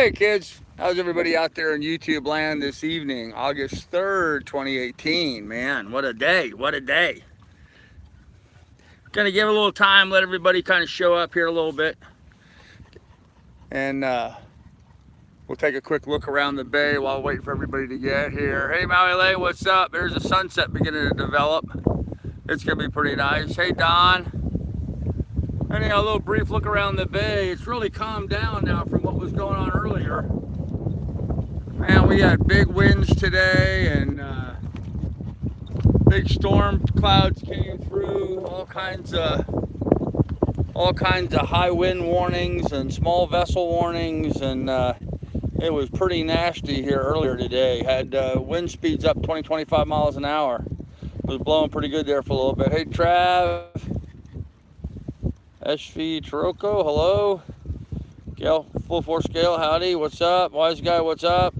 Hey kids, how's everybody out there in YouTube land this evening? August 3rd, 2018. Man, what a day, what a day. Gonna give a little time, let everybody kind of show up here a little bit. And we'll take a quick look around the bay while waiting for everybody to get here. Hey Maui-Mahi, what's up? There's a sunset beginning to develop. It's gonna be pretty nice. Hey Don. Anyhow, a little brief look around the bay. It's really calmed down now from what was going on earlier. Man, we had big winds today and big storm clouds came through. All kinds of high wind warnings and small vessel warnings, and it was pretty nasty here earlier today. Had wind speeds up 20-25 miles an hour. It was blowing pretty good there for a little bit. Hey Trav. SV Taroko, hello. Gale, full force Gale, howdy, what's up? Wise guy, what's up?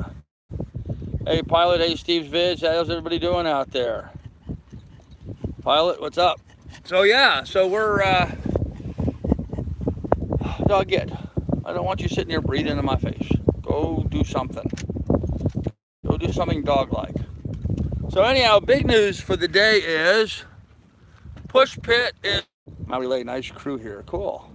Hey Pilot, hey Steve's Vids, how's everybody doing out there? Pilot, what's up? So yeah, so we're, dog it. I don't want you sitting here breathing in my face. Go do something. Go do something dog-like. So anyhow, big news for the day is push pit is Maui-Mahi, nice crew here, cool.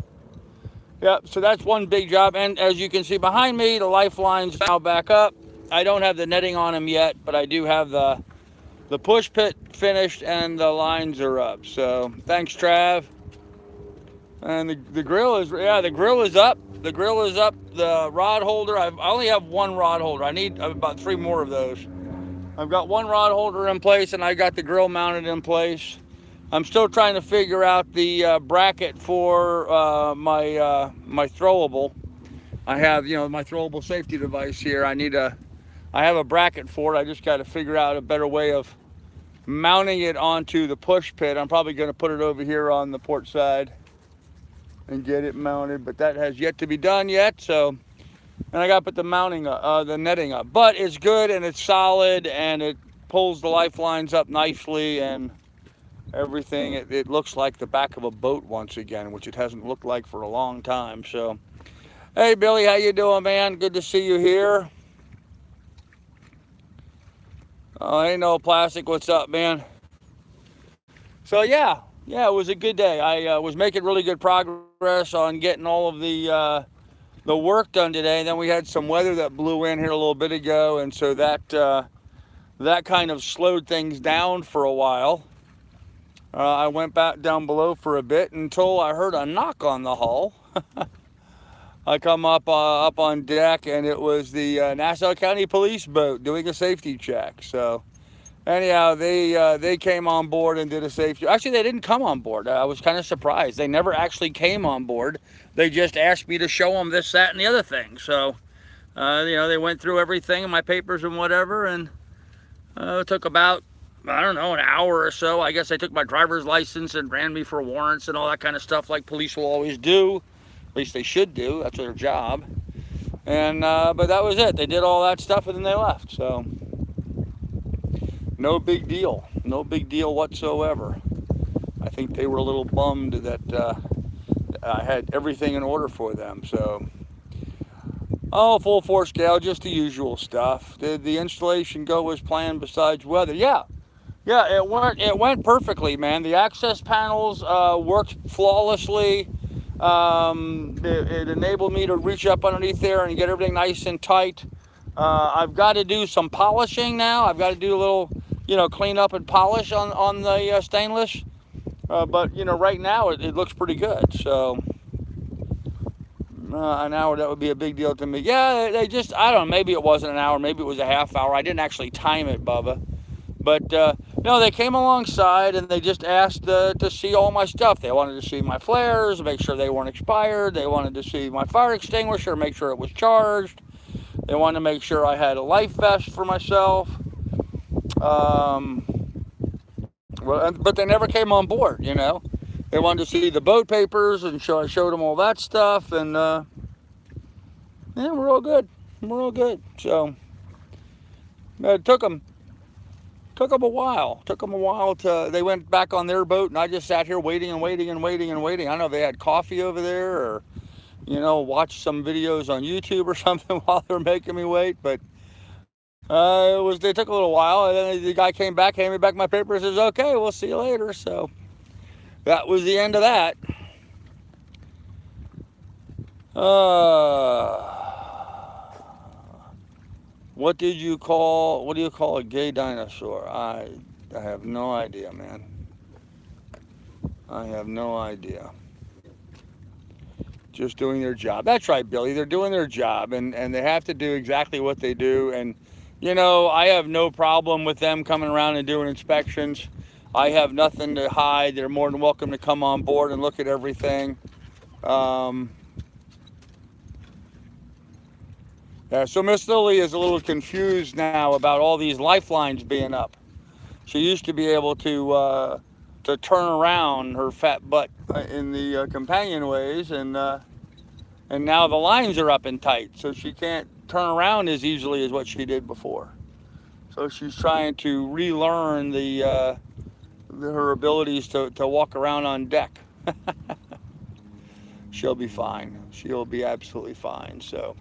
Yep, so that's one big job, and as you can see behind me, the lifeline's now back up. I don't have the netting on them yet, but I do have the push pit finished and the lines are up. So thanks, Trav. And the grill is, yeah, the grill is up. The grill is up. The rod holder, I only have one rod holder. I need about 3 more of those. I've got one rod holder in place, and I got the grill mounted in place. I'm still trying to figure out the bracket for my throwable. I have, my throwable safety device here. I have a bracket for it. I just got to figure out a better way of mounting it onto the push pit. I'm probably going to put it over here on the port side and get it mounted, but that has yet to be done yet. So, and I got to put the the netting up. But it's good and it's solid and it pulls the lifelines up nicely and everything. It looks like the back of a boat once again, which it hasn't looked like for a long time. So, hey Billy, how you doing, man? Good to see you here. Oh, ain't no plastic. What's up, man? So yeah, it was a good day. I was making really good progress on getting all of the work done today. And then we had some weather that blew in here a little bit ago, and so that kind of slowed things down for a while. I went back down below for a bit until I heard a knock on the hull. I come up on deck, and it was the Nassau County Police boat doing a safety check. So anyhow, they came on board and did a safety. Actually, they didn't come on board. I was kind of surprised. They never actually came on board. They just asked me to show them this, that, and the other thing. So they went through everything and my papers and whatever, and it took about, I don't know, an hour or so. I guess they took my driver's license and ran me for warrants and all that kind of stuff like police will always do. At least they should do. That's their job. And but that was it. They did all that stuff and then they left. So no big deal. No big deal whatsoever. I think they were a little bummed that I had everything in order for them. So, full force Gale, just the usual stuff. Did the installation go as planned besides weather? Yeah, it went perfectly, man. The access panels worked flawlessly. It enabled me to reach up underneath there and get everything nice and tight. I've got to do some polishing now. I've got to do a little, clean up and polish on the stainless. But right now it looks pretty good. So an hour, that would be a big deal to me. Yeah, I don't know, maybe it wasn't an hour, maybe it was a half hour. I didn't actually time it, Bubba. But no, they came alongside and they just asked to see all my stuff. They wanted to see my flares, make sure they weren't expired. They wanted to see my fire extinguisher, make sure it was charged. They wanted to make sure I had a life vest for myself. But they never came on board, They wanted to see the boat papers, and I showed them all that stuff, and we're all good. We're all good. So it took them a while. They went back on their boat, and I just sat here waiting and waiting and waiting and waiting. I don't know if they had coffee over there, or you know, watch some videos on YouTube or something while they're making me wait. But they took a little while, and then the guy came back, handed me back my paper, and says, "Okay, we'll see you later." So that was the end of that. What do you call a gay dinosaur? I have no idea, man. I have no idea. Just doing their job. That's right, Billy. They're doing their job, and they have to do exactly what they do. And, you know, I have no problem with them coming around and doing inspections. I have nothing to hide. They're more than welcome to come on board and look at everything. Yeah, so Miss Lily is a little confused now about all these lifelines being up. She used to be able to turn around her fat butt in the companionways, and now the lines are up and tight, so she can't turn around as easily as what she did before. So she's trying to relearn her abilities to walk around on deck. She'll be fine. She'll be absolutely fine. So.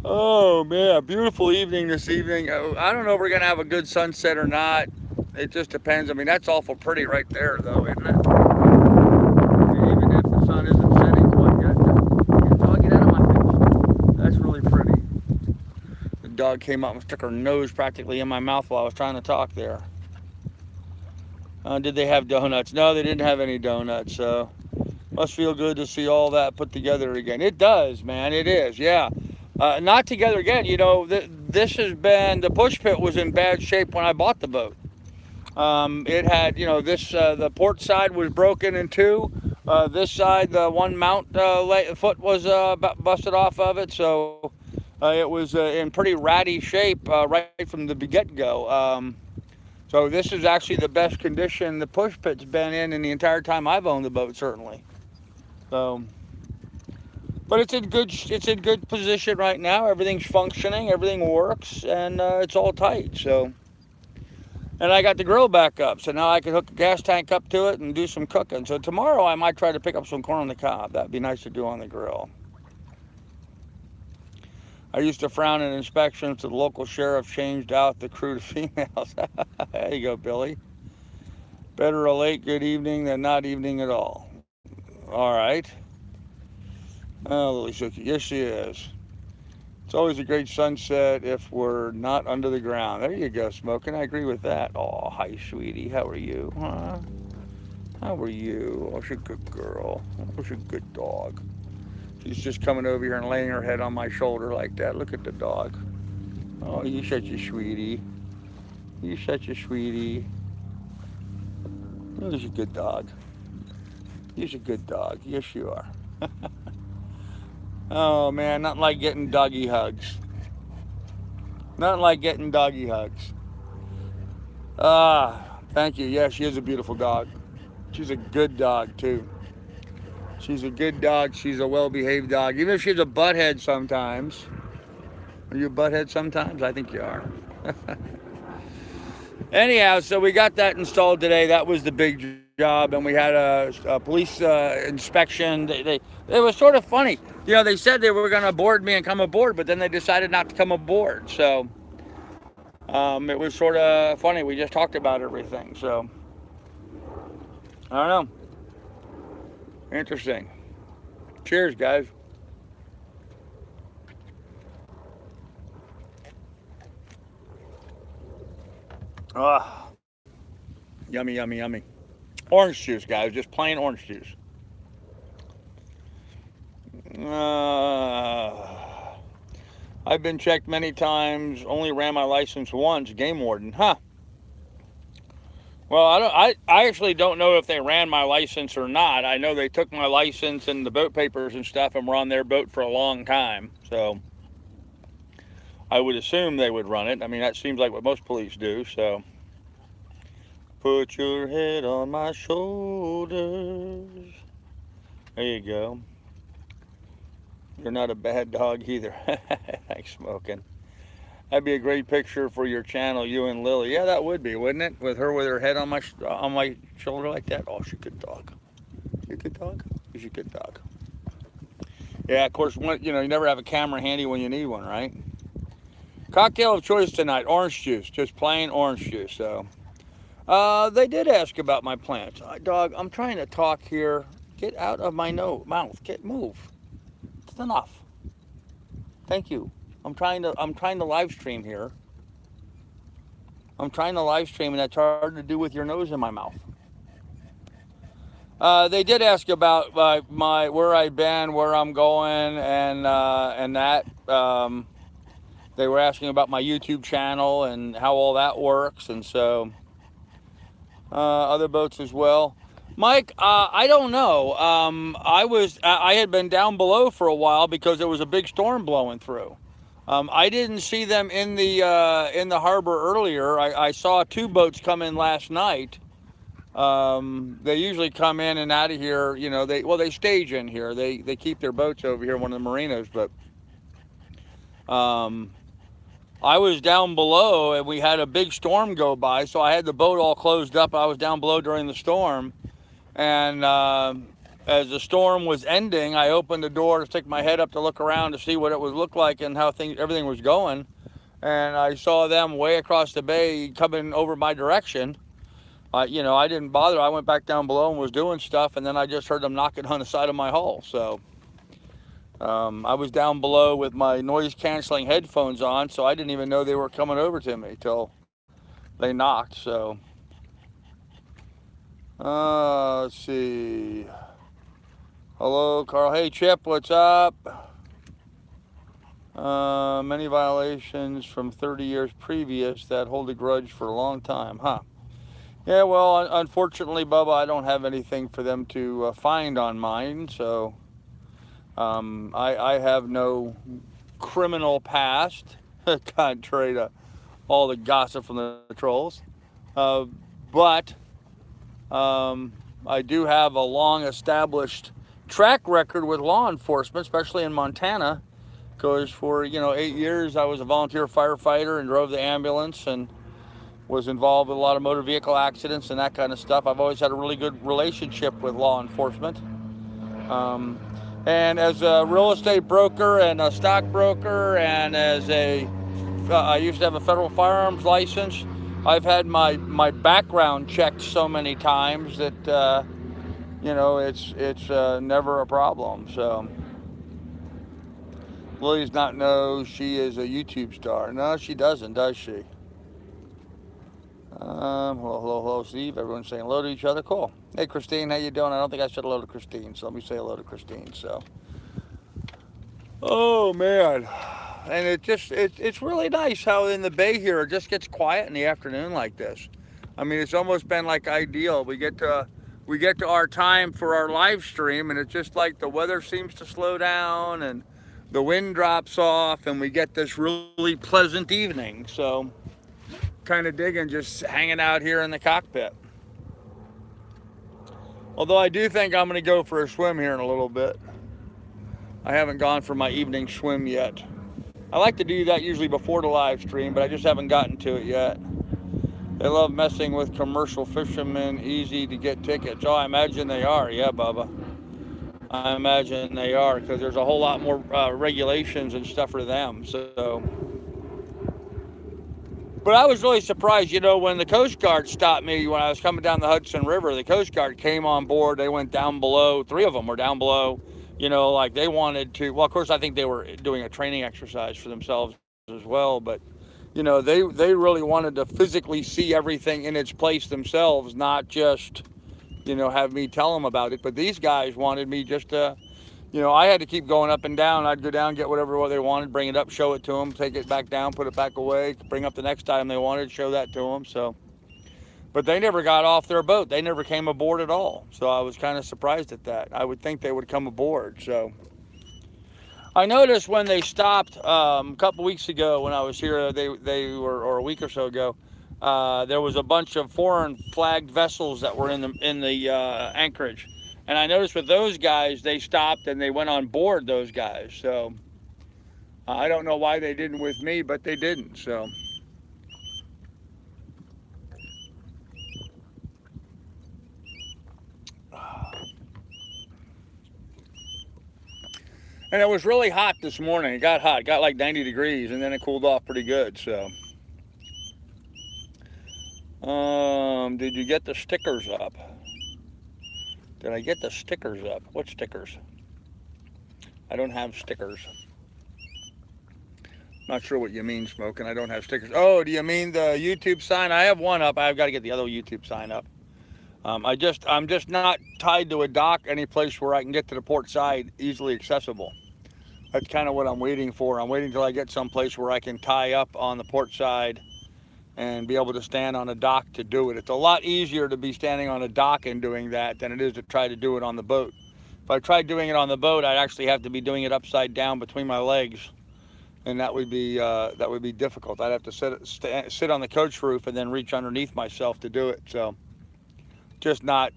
Oh man, beautiful evening this evening. I don't know if we're gonna have a good sunset or not. It just depends. I mean, that's awful pretty right there, though, isn't it? I mean, even if the sun isn't setting quite yet, get out of my face. That's really pretty. The dog came up and stuck her nose practically in my mouth while I was trying to talk there. Did they have donuts? No, they didn't have any donuts. So must feel good to see all that put together again. It does, man. It is. Yeah. Not together again. You know, this has been, the push pit was in bad shape when I bought the boat. It had, you know, the port side was broken in two. This side, the one mount foot was busted off of it. So it was in pretty ratty shape right from the get-go. So this is actually the best condition the push pit's been in the entire time I've owned the boat, certainly. So. But it's in good position right now. Everything's functioning, everything works, and it's all tight. So, and I got the grill back up, so now I can hook a gas tank up to it and do some cooking. So tomorrow I might try to pick up some corn on the cob. That'd be nice to do on the grill. I used to frown at inspections. The local sheriff changed out the crew to females. There you go, Billy. Better a late good evening than not evening at all. All right. Oh, Lily Suki. Yes, she is. It's always a great sunset if we're not under the ground. There you go, Smoking. I agree with that. Oh, hi, sweetie. How are you? Huh? How are you? Oh, she's a good girl. Oh, she's a good dog. She's just coming over here and laying her head on my shoulder like that. Look at the dog. Oh, you're such a sweetie. You're such a sweetie. You're a good dog. You're a good dog. Yes, you are. Oh man, nothing like getting doggy hugs. Nothing like getting doggy hugs. Thank you. Yeah, she is a beautiful dog. She's a good dog too. She's a good dog. She's a well-behaved dog. Even if she's a butthead sometimes. Are you a butthead sometimes? I think you are. Anyhow, so we got that installed today. That was the big job, and we had a police inspection. It was sort of funny. You know, they said they were going to board me and come aboard, but then they decided not to come aboard. So it was sort of funny. We just talked about everything. So I don't know. Interesting. Cheers, guys. Ah, yummy, yummy, yummy. Orange juice, guys. Just plain orange juice. I've been checked many times. Only ran my license once. Game warden, huh? Well, I actually don't know if they ran my license or not. I know they took my license and the boat papers and stuff and were on their boat for a long time. So I would assume they would run it. I mean, that seems like what most police do. So put your head on my shoulders. There you go. You're not a bad dog either. Thanks, Smoking. That'd be a great picture for your channel, you and Lily. Yeah, that would be, wouldn't it? With her head on my shoulder like that. Oh, she's a good dog. She's a good dog. She's a good dog. Yeah, of course, you never have a camera handy when you need one, right? Cocktail of choice tonight, orange juice, just plain orange juice. So, they did ask about my plants. Dog, I'm trying to talk here. Get out of my mouth. Move. It's enough. Thank you. I'm trying to live stream here. I'm trying to live stream, and that's hard to do with your nose in my mouth. They did ask about my where I've been, where I'm going, and that. They were asking about my YouTube channel and how all that works, and so other boats as well. Mike, I don't know. I had been down below for a while because there was a big storm blowing through. I didn't see them in the harbor earlier. I saw two boats come in last night. They usually come in and out of here. They stage in here. They keep their boats over here, one of the marinas. But um, I was down below and we had a big storm go by, so I had the boat all closed up. I was down below during the storm, and as the storm was ending, I opened the door to stick my head up to look around to see what it would look like and how everything was going. And I saw them way across the bay coming over my direction. I didn't bother. I went back down below and was doing stuff, and then I just heard them knocking on the side of my hull. So I was down below with my noise-canceling headphones on, so I didn't even know they were coming over to me till they knocked. So let's see. Hello, Carl. Hey, Chip, what's up? Many violations from 30 years previous that hold a grudge for a long time, huh? Yeah, well, unfortunately, Bubba, I don't have anything for them to find on mine, so I have no criminal past, contrary to all the gossip from the trolls. But I do have a long established track record with law enforcement, especially in Montana, because for 8 years I was a volunteer firefighter and drove the ambulance and was involved with a lot of motor vehicle accidents and that kind of stuff. I've always had a really good relationship with law enforcement. Um, and as a real estate broker and a stockbroker, and I used to have a federal firearms license. I've had my background checked so many times that it's never a problem. So Lily's not know she is a YouTube star. No, she doesn't, does she? Hello, Steve. Everyone's saying hello to each other. Cool. Hey, Christine, how you doing? I don't think I said hello to Christine, so let me say hello to Christine. So, oh man, and it's really nice how in the bay here it just gets quiet in the afternoon like this. I mean, it's almost been like ideal. We get to our time for our live stream, and it's just like the weather seems to slow down and the wind drops off, and we get this really pleasant evening. So, kind of digging just hanging out here in the cockpit. Although I do think I'm going to go for a swim here in a little bit. I haven't gone for my evening swim yet. I like to do that usually before the live stream, but I just haven't gotten to it yet. They love messing with commercial fishermen, easy to get tickets. Oh, I imagine they are. Yeah, Bubba. I imagine they are, because there's a whole lot more regulations and stuff for them. So, but I was really surprised, when the Coast Guard stopped me when I was coming down the Hudson River. The Coast Guard came on board. They went down below. 3 of them were down below. Like they wanted to. Well, of course, I think they were doing a training exercise for themselves as well. But they really wanted to physically see everything in its place themselves, not just have me tell them about it. But these guys wanted me just to. I had to keep going up and down. I'd go down, get whatever they wanted, bring it up, show it to them, take it back down, put it back away, bring up the next item they wanted, show that to them. So, but they never got off their boat. They never came aboard at all. So I was kind of surprised at that. I would think they would come aboard. So I noticed when they stopped a couple weeks ago when I was here, they were, or a week or so ago, there was a bunch of foreign flagged vessels that were in the anchorage. And I noticed with those guys, they stopped and they went on board those guys. So I don't know why they didn't with me, but they didn't. So. And it was really hot this morning. It got hot. It got like 90 degrees, and then it cooled off pretty good. So, did you get the stickers up? Did I get the stickers up? What stickers? I don't have stickers. Not sure what you mean, Smoking. I don't have stickers. Oh, do you mean the YouTube sign? I have one up. I've got to get the other YouTube sign up. I'm just not tied to a dock any place where I can get to the port side easily accessible. That's kind of what I'm waiting for. I'm waiting till I get someplace where I can tie up on the port side and be able to stand on a dock to do it. It's a lot easier to be standing on a dock and doing that than it is to try to do it on the boat. If I tried doing it on the boat, I'd actually have to be doing it upside down between my legs, and that would be difficult. I'd have to sit on the coach roof and then reach underneath myself to do it. So just not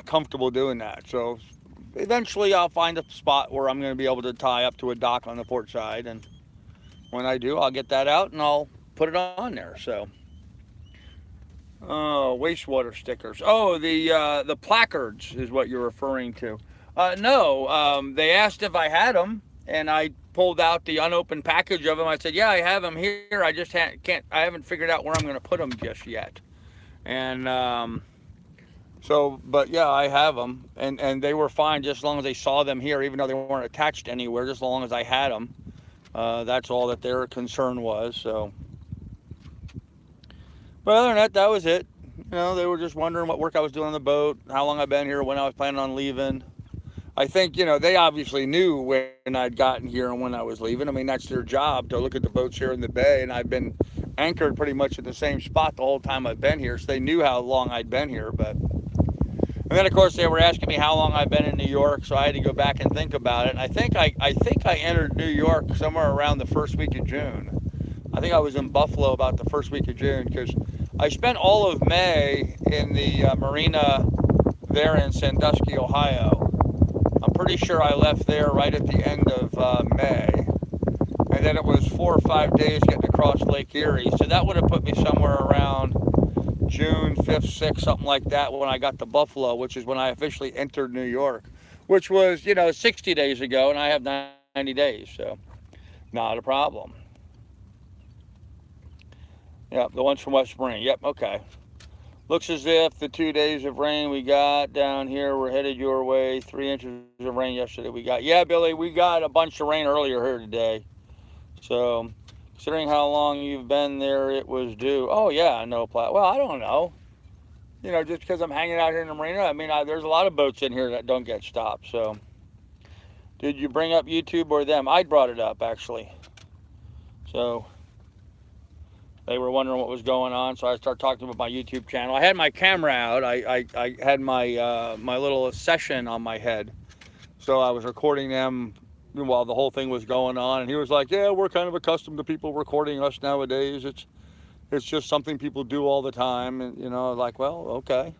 comfortable doing that. So eventually I'll find a spot where I'm going to be able to tie up to a dock on the port side, and when I do, I'll get that out and I'll put it on there. So wastewater stickers. Oh, the placards is what you're referring to. No, they asked if I had them, and I pulled out the unopened package of them. I said, yeah, I have them here. I just I haven't figured out where I'm going to put them just yet. And so, but yeah, I have them, and they were fine just as long as they saw them here, even though they weren't attached anywhere, just as long as I had them. That's all that their concern was. So, but other than that, that was it. You know, they were just wondering what work I was doing on the boat, how long I've been here, when I was planning on leaving. I think, you know, they obviously knew when I'd gotten here and when I was leaving. I mean, that's their job, to look at the boats here in the bay, and I've been anchored pretty much at the same spot the whole time I've been here, so they knew how long I'd been here. But and then, of course, they were asking me how long I've been in New York, so I had to go back and think about it. And I think I entered New York somewhere around the first week of June. I think I was in Buffalo about the first week of June, because I spent all of May in the marina there in Sandusky, Ohio. I'm pretty sure I left there right at the end of May. And then it was 4 or 5 days getting across Lake Erie. So that would have put me somewhere around June 5th, 6th, something like that, when I got to Buffalo, which is when I officially entered New York, which was, you know, 60 days ago, and I have 90 days, so not a problem. Yep, the ones from West Spring. Yep, okay. Looks as if the 2 days of rain we got down here were headed your way. 3 inches of rain yesterday we got. Yeah, Billy, we got a bunch of rain earlier here today. So, considering how long you've been there, it was due. Oh, yeah, no plat. Well, I don't know. You know, just because I'm hanging out here in the marina, I mean, there's a lot of boats in here that don't get stopped. So, did you bring up YouTube or them? I brought it up, actually. So, they were wondering what was going on, so I started talking about my YouTube channel. I had my camera out. I had my my little session on my head, so I was recording them while the whole thing was going on. And he was like, "Yeah, we're kind of accustomed to people recording us nowadays. It's just something people do all the time." And you know, like, well, okay.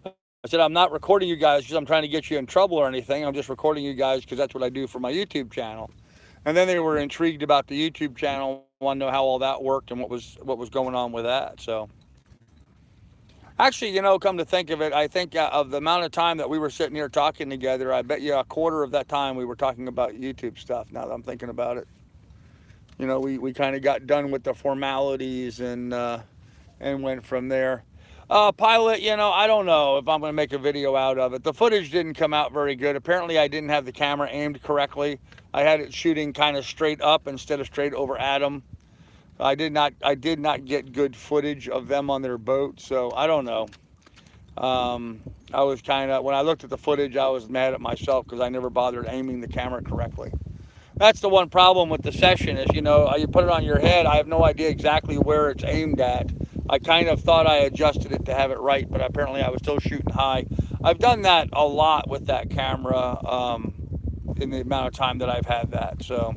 I said, I'm not recording you guys because I'm trying to get you in trouble or anything. I'm just recording you guys because that's what I do for my YouTube channel. And then they were intrigued about the YouTube channel, wanted to know how all that worked and what was going on with that. So, actually, you know, come to think of it, I think of the amount of time that we were sitting here talking together, I bet you a quarter of that time we were talking about YouTube stuff. Now that I'm thinking about it, you know, we kind of got done with the formalities and went from there. Pilot, you know, I don't know if I'm going to make a video out of it. The footage didn't come out very good. Apparently, I didn't have the camera aimed correctly. I had it shooting kind of straight up instead of straight over at them. I did not get good footage of them on their boat, so I don't know. I was kind of, when I looked at the footage, I was mad at myself because I never bothered aiming the camera correctly. That's the one problem with the session is, you know, you put it on your head, I have no idea exactly where it's aimed at. I kind of thought I adjusted it to have it right, but apparently I was still shooting high. I've done that a lot with that camera in the amount of time that I've had that. So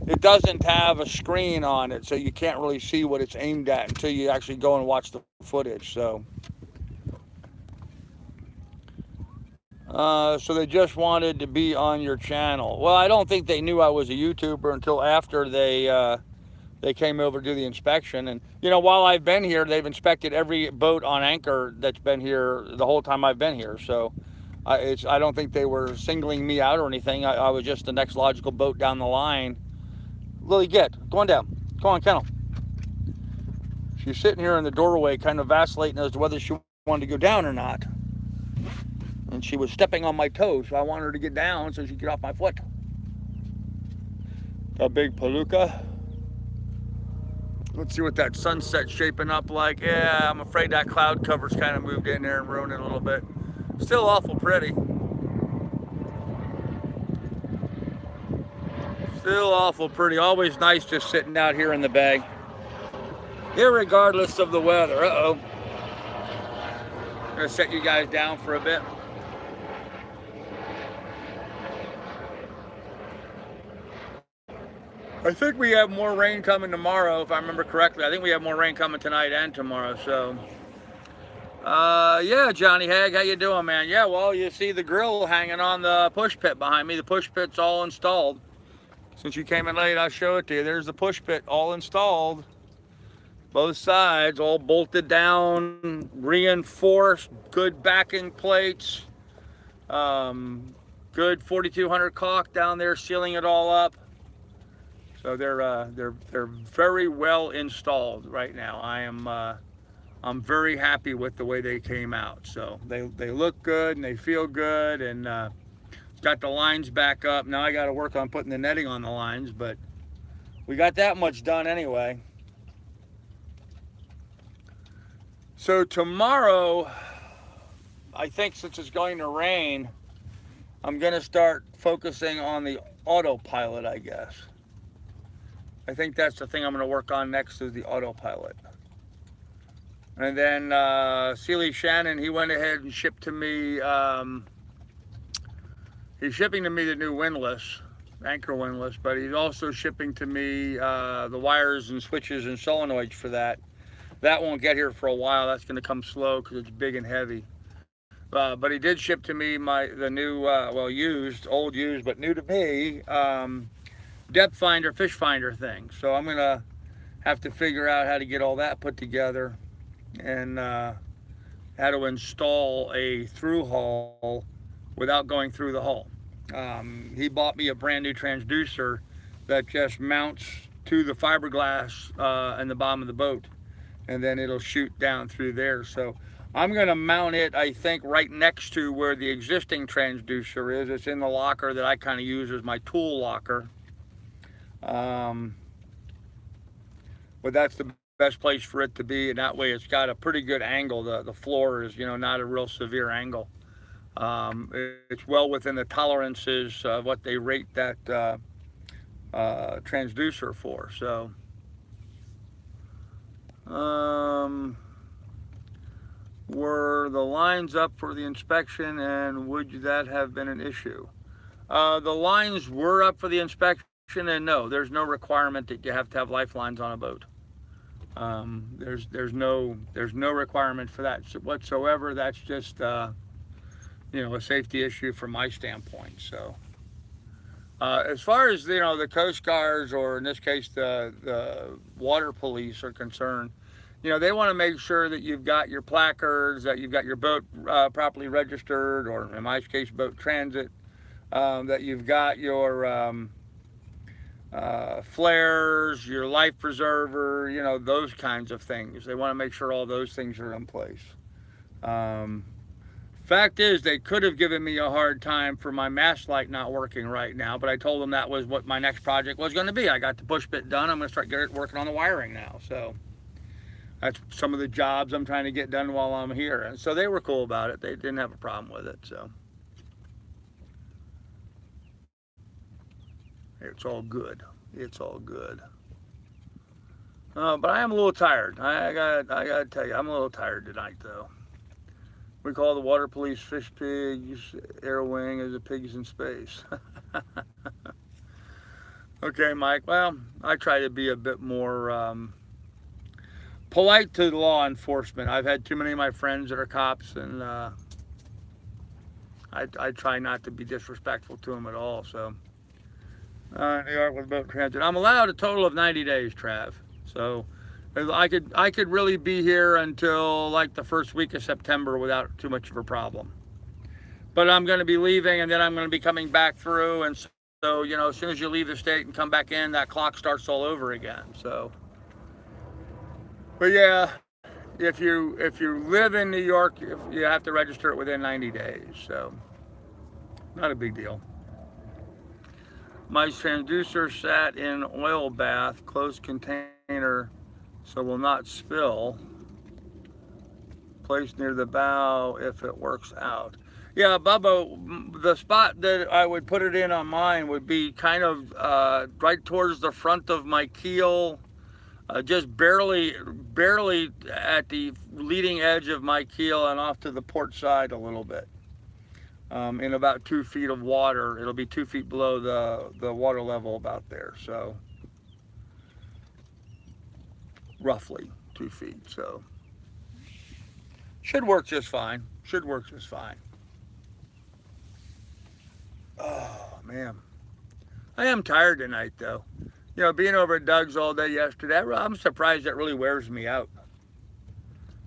it doesn't have a screen on it, so you can't really see what it's aimed at until you actually go and watch the footage. So they just wanted to be on your channel. Well, I don't think they knew I was a YouTuber until after they came over to do the inspection. And, you know, while I've been here, they've inspected every boat on anchor that's been here the whole time I've been here. So I don't think they were singling me out or anything. I was just the next logical boat down the line. Lily, go on down. Come on, Kennel. She's sitting here in the doorway, kind of vacillating as to whether she wanted to go down or not. And she was stepping on my toes, so I wanted her to get down so she could get off my foot. A big palooka. Let's see what that sunset's shaping up like. Yeah, I'm afraid that cloud cover's kind of moved in there and ruined it a little bit. Still awful pretty. Still awful pretty. Always nice just sitting out here in the bay, irregardless of the weather. Uh-oh. I'm gonna set you guys down for a bit. I think we have more rain coming tomorrow, if I remember correctly. I think we have more rain coming tonight and tomorrow, so. Yeah, Johnny Hag, how you doing, man? Yeah, well, you see the grill hanging on the push pit behind me. The push pit's all installed. Since you came in late, I'll show it to you. There's the push pit all installed. Both sides all bolted down, reinforced, good backing plates. Good 4200 caulk down there sealing it all up. So they're very well installed right now. I'm very happy with the way they came out. So they look good and they feel good, and got the lines back up. Now I got to work on putting the netting on the lines, but we got that much done anyway. So tomorrow, I think since it's going to rain, I'm going to start focusing on the autopilot, I guess. I think that's the thing I'm going to work on next, is the autopilot. And then Sealy Shannon, he went ahead and shipped to me, he's shipping to me the new windlass, anchor windlass, but he's also shipping to me the wires and switches and solenoids for that. That won't get here for a while. That's going to come slow because it's big and heavy. But he did ship to me the new, well, old used, but new to me, depth finder, fish finder thing. So I'm going to have to figure out how to get all that put together, and how to install a through hull without going through the hull. He bought me a brand new transducer that just mounts to the fiberglass in the bottom of the boat, and then it'll shoot down through there. So I'm going to mount it, I think, right next to where the existing transducer is. It's in the locker that I kind of use as my tool locker. But that's the best place for it to be, and that way it's got a pretty good angle. The floor is, not a real severe angle. It's well within the tolerances of what they rate that transducer for. So were the lines up for the inspection, and would that have been an issue? The lines were up for the inspection, and no, there's no requirement that you have to have lifelines on a boat. There's no requirement for that whatsoever. That's just a safety issue from my standpoint. So as far as the Coast Guards, or in this case the water police, are concerned, they want to make sure that you've got your placards, that you've got your boat properly registered, or in my case, boat transit, that you've got your flares, your life preserver, those kinds of things. They want to make sure all those things are in place. Fact is, they could have given me a hard time for my mast light not working right now, but I told them that was what my next project was going to be. I got the push bit done. I'm going to start working on the wiring now. So that's some of the jobs I'm trying to get done while I'm here. And so they were cool about it. They didn't have a problem with it. So it's all good. It's all good. But I am a little tired. I gotta tell you, I'm a little tired tonight, though. We call the water police fish pigs. Air wing as the pigs in space. Okay, Mike. Well, I try to be a bit more polite to law enforcement. I've had too many of my friends that are cops, and I try not to be disrespectful to them at all. So, New York with boat transit. I'm allowed a total of 90 days, Trav. So I could really be here until like the first week of September without too much of a problem. but I'm going to be leaving, and then I'm going to be coming back through, and so, you know, as soon as you leave the state and come back in, that clock starts all over again. So, but yeah, if you live in New York, you have to register it within 90 days. So, not a big deal. My transducer sat in oil bath, closed container, so will not spill. Placed near the bow if it works out. Yeah, Bubba, the spot that I would put it in on mine would be kind of right towards the front of my keel, just barely at the leading edge of my keel and off to the port side a little bit. In about 2 feet of water. It'll be 2 feet below the water level about there. So roughly 2 feet. So should work just fine. Should work just fine. Oh man, I am tired tonight though. You know, being over at Doug's all day yesterday, I'm surprised that really wears me out.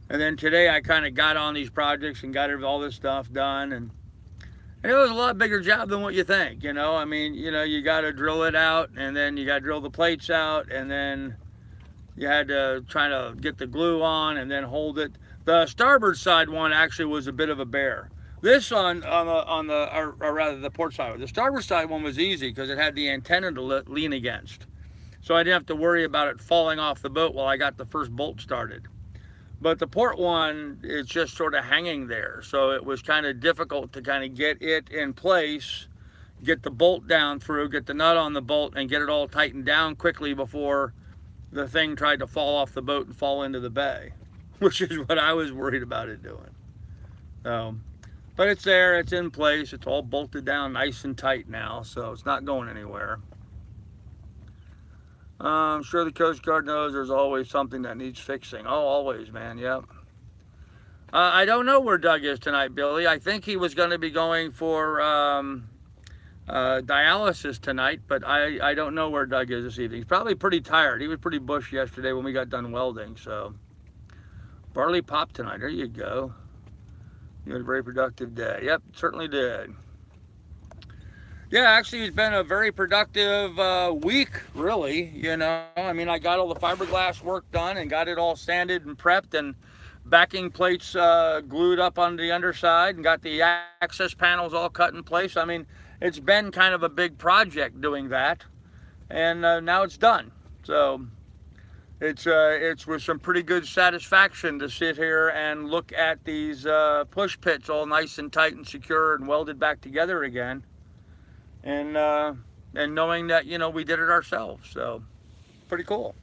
And then today I kind of got on these projects and got all this stuff done, and it was a lot bigger job than what you think, you know. I mean, you know, you got to drill it out, and then you got to drill the plates out, and then you had to try to get the glue on and then hold it. The starboard side one actually was a bit of a bear. This on the or rather the port side, the starboard side one was easy because it had the antenna to lean against, so I didn't have to worry about it falling off the boat while I got the first bolt started. But the port one is just sort of hanging there, so it was kind of difficult to kind of get it in place, get the bolt down through, get the nut on the bolt, and get it all tightened down quickly before the thing tried to fall off the boat and fall into the bay, which is what I was worried about it doing. So, but it's there, it's in place, it's all bolted down nice and tight now, so it's not going anywhere. I'm sure the Coast Guard knows there's always something that needs fixing. Oh, always, man, yep. I don't know where Doug is tonight, Billy. I think he was going to be going for dialysis tonight, but I don't know where Doug is this evening. He's probably pretty tired. He was pretty bush yesterday when we got done welding, so. Barley pop tonight, there you go. You had a very productive day. Yep, certainly did. Yeah, actually, it's been a very productive week, really. You know, I mean, I got all the fiberglass work done and got it all sanded and prepped, and backing plates glued up on the underside, and got the access panels all cut in place. I mean, it's been kind of a big project doing that, and now it's done. So it's with some pretty good satisfaction to sit here and look at these push pits all nice and tight and secure and welded back together again. And knowing that, you know, we did it ourselves. So pretty cool.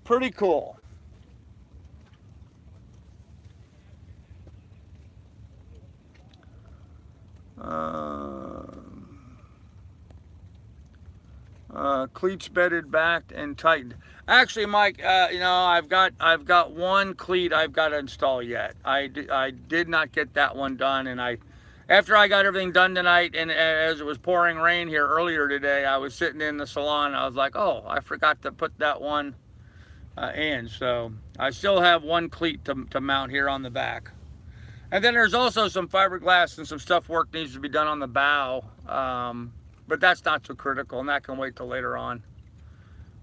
Pretty cool. Cleats bedded back and tightened. Actually, Mike, you know, I've got one cleat I've got to install yet. I did not get that one done, and after I got everything done tonight, and as it was pouring rain here earlier today, I was sitting in the salon. I was like, oh, I forgot to put that one in. So I still have one cleat to mount here on the back. And then there's also some fiberglass and some stuff work needs to be done on the bow. But that's not so critical, and that can wait till later on.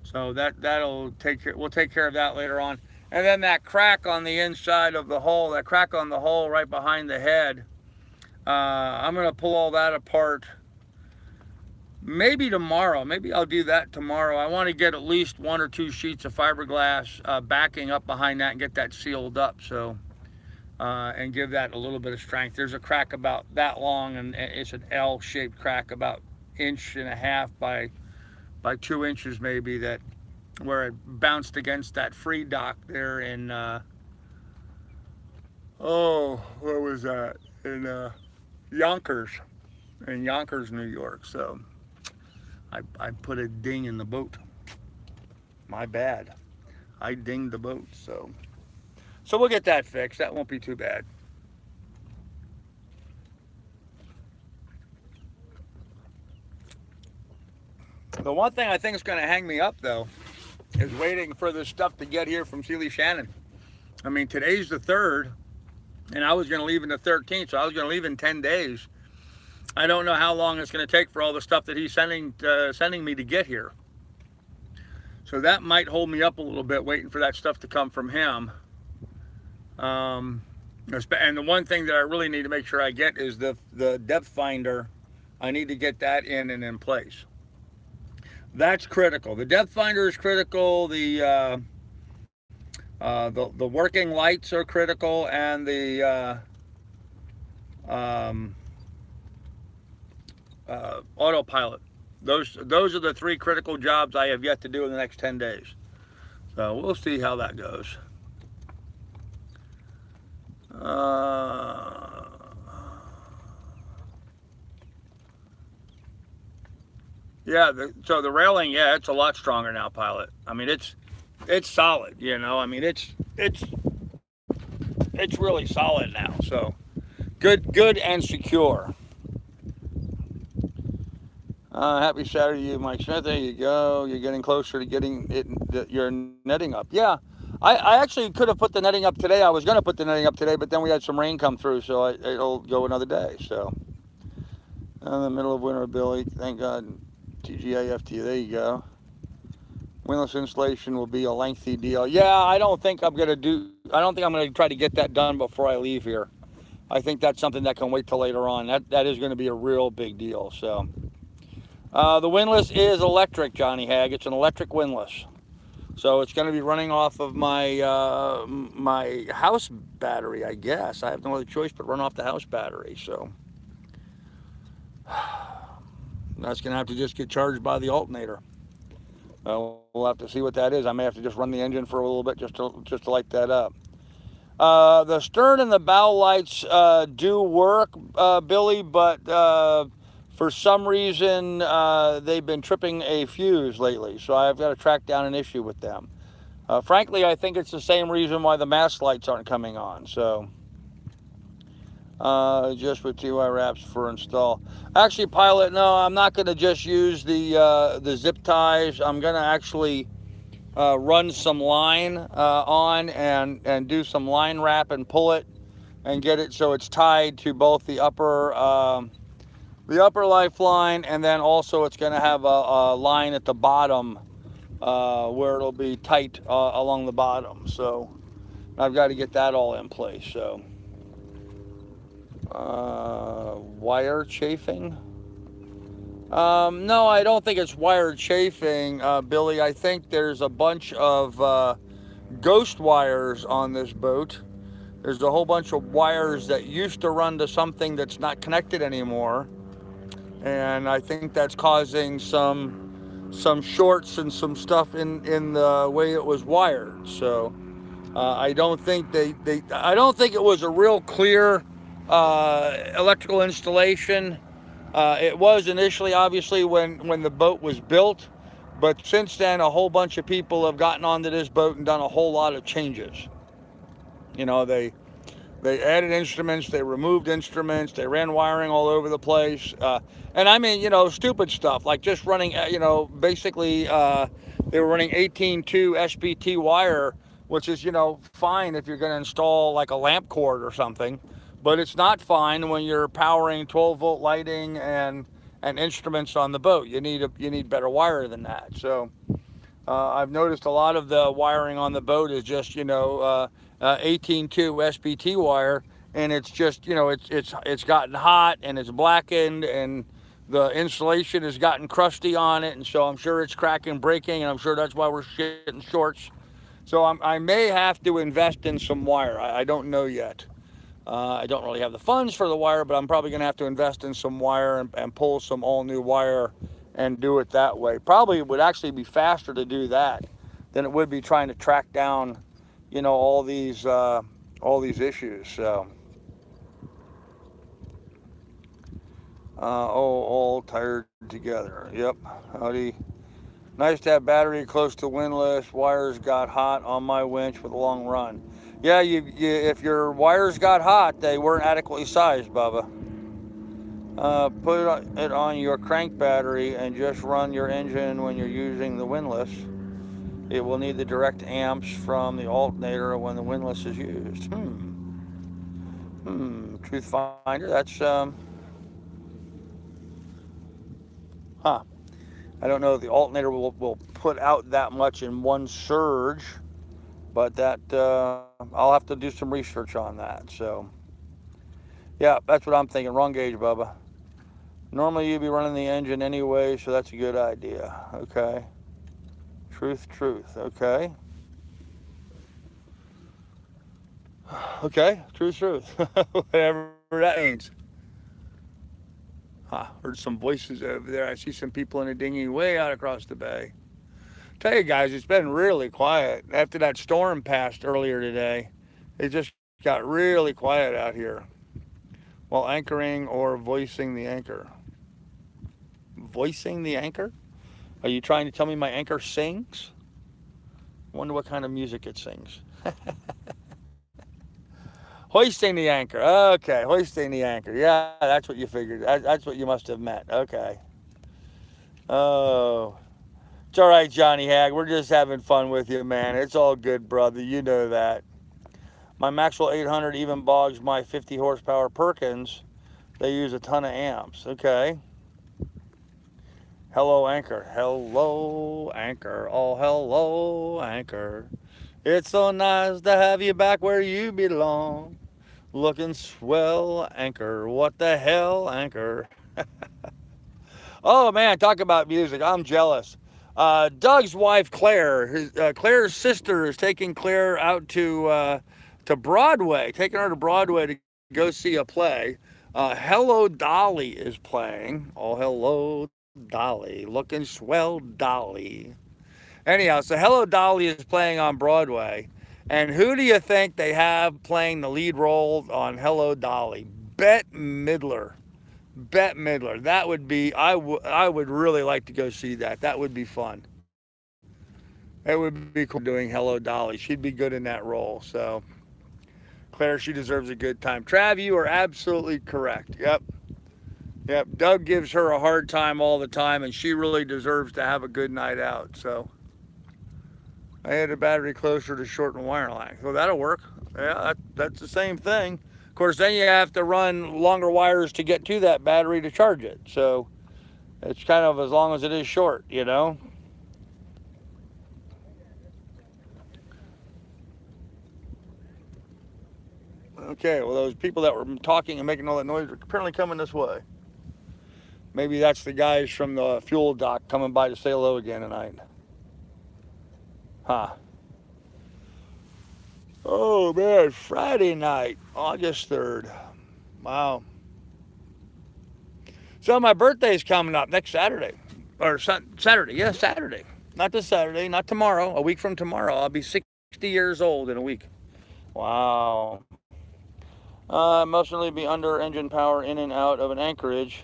So we'll take care of that later on. And then that crack on the inside of the hull, that crack on the hull right behind the head, I'm gonna pull all that apart maybe tomorrow. Maybe I'll do that tomorrow. I want to get at least 1 or 2 sheets of fiberglass backing up behind that and get that sealed up, so and give that a little bit of strength. There's a crack about that long, and it's an L-shaped crack about 1.5 inches by 2 inches maybe, that where it bounced against that free dock there in where was that, in Yonkers, New York. So I put a ding in the boat. My bad. I dinged the boat. So we'll get that fixed. That won't be too bad. The one thing I think is going to hang me up, though, is waiting for this stuff to get here from Sealy Shannon. I mean, today's the 3rd, and I was going to leave in the 13th, so I was going to leave in 10 days. I don't know how long it's going to take for all the stuff that he's sending me to get here. So that might hold me up a little bit, waiting for that stuff to come from him. And the one thing that I really need to make sure I get is the depth finder. I need to get that in and in place. That's critical. The depth finder is critical. The working lights are critical, and the autopilot. Those are the three critical jobs I have yet to do in the next 10 days. So we'll see how that goes. Yeah, so the railing, yeah, it's a lot stronger now, Pilot. I mean, it's solid. You know, I mean, it's really solid now. So good and secure. Happy Saturday to you, Mike Smith. There you go. You're getting closer to getting your netting up. Yeah, I actually could have put the netting up today. I was going to put the netting up today, but then we had some rain come through, so it'll go another day. So, in the middle of winter, Billy. Thank God. TGIFT. There you go. Windlass installation will be a lengthy deal. Yeah, I don't think I'm going to try to get that done before I leave here. I think that's something that can wait till later on. That is going to be a real big deal. So. The windlass is electric, Johnny Hag. It's an electric windlass. So it's going to be running off of my my house battery, I guess. I have no other choice but run off the house battery. So that's going to have to just get charged by the alternator. We'll have to see what that is. I may have to just run the engine for a little bit just to light that up. The stern and the bow lights do work, Billy, but for some reason, they've been tripping a fuse lately, so I've got to track down an issue with them. Frankly, I think it's the same reason why the mast lights aren't coming on. So, just with TY wraps for install. Actually, Pilot, no, I'm not going to just use the zip ties. I'm going to actually run some line on and do some line wrap and pull it and get it so it's tied to both the upper lifeline, and then also it's going to have a line at the bottom where it'll be tight along the bottom. So I've got to get that all in place. So wire chafing? No, I don't think it's wire chafing, Billy. I think there's a bunch of ghost wires on this boat. There's a whole bunch of wires that used to run to something that's not connected anymore. And I think that's causing some shorts and some stuff in the way it was wired. So I don't think I don't think it was a real clear electrical installation. It was initially, obviously, when the boat was built, but since then a whole bunch of people have gotten onto this boat and done a whole lot of changes. You know, they added instruments, they removed instruments, they ran wiring all over the place. And I mean, you know, stupid stuff, like just running, you know, basically they were running 18.2 SBT wire, which is, you know, fine if you're going to install like a lamp cord or something. But it's not fine when you're powering 12-volt lighting and instruments on the boat. You need better wire than that. So I've noticed a lot of the wiring on the boat is just, you know, 18.2 SBT wire, and it's just, you know, it's gotten hot and it's blackened and the insulation has gotten crusty on it, and so I'm sure it's cracking, breaking, and I'm sure that's why we're getting shorts. So I may have to invest in some wire. I don't know yet. I don't really have the funds for the wire, but I'm probably going to have to invest in some wire and pull some all-new wire and do it that way. Probably it would actually be faster to do that than it would be trying to track down, you know, all these issues. So, all tired together. Yep. Howdy. Nice to have battery close to windlass. Wires got hot on my winch with a long run. Yeah, if your wires got hot, they weren't adequately sized, Bubba. Put it on your crank battery and just run your engine when you're using the windlass. It will need the direct amps from the alternator when the windlass is used. Truth finder. That's huh. I don't know if the alternator will put out that much in one surge, but that I'll have to do some research on that. So yeah, that's what I'm thinking. Wrong gauge, Bubba. Normally you'd be running the engine anyway, so that's a good idea. Okay. Truth. Okay. Okay. Truth. Whatever that means. Heard some voices over there. I see some people in a dinghy way out across the bay. Tell you guys, it's been really quiet. After that storm passed earlier today, it just got really quiet out here while anchoring or voicing the anchor. Voicing the anchor? Are you trying to tell me my anchor sings? I wonder what kind of music it sings. Hoisting the anchor. Okay, hoisting the anchor. Yeah, that's what you figured. That's what you must have meant. Okay. Oh, it's all right, Johnny Hag. We're just having fun with you, man. It's all good, brother. You know that. My Maxwell 800 even bogs my 50 horsepower Perkins. They use a ton of amps. Okay. Hello, Anchor. Hello, Anchor. Oh, hello, Anchor. It's so nice to have you back where you belong. Looking swell, Anchor. What the hell, Anchor? Oh, man, talk about music. I'm jealous. Doug's wife, Claire, Claire's sister is taking Claire out to Broadway, taking her to Broadway to go see a play. Hello Dolly is playing. Oh, hello Dolly. Looking swell, Dolly. Anyhow, so Hello Dolly is playing on Broadway. And who do you think they have playing the lead role on Hello Dolly? Bette Midler. Bette Midler. That would be, I would really like to go see that. That would be fun. It would be cool doing Hello Dolly. She'd be good in that role. So, Claire, she deserves a good time. Trav, you are absolutely correct. Yep. Yep. Doug gives her a hard time all the time, and she really deserves to have a good night out. So, I had a battery closer to short and wire line. So, that'll work. Yeah, that's the same thing. Of course, then you have to run longer wires to get to that battery to charge it. So, it's kind of as long as it is short, you know? Okay, well, those people that were talking and making all that noise are apparently coming this way. Maybe that's the guys from the fuel dock coming by to say hello again tonight. Huh. Oh, man, Friday night, August 3rd. Wow. So my birthday's coming up next Saturday. Or Saturday, yeah, Saturday. Not this Saturday, not tomorrow. A week from tomorrow, I'll be 60 years old in a week. Wow. Must really be under engine power in and out of an anchorage.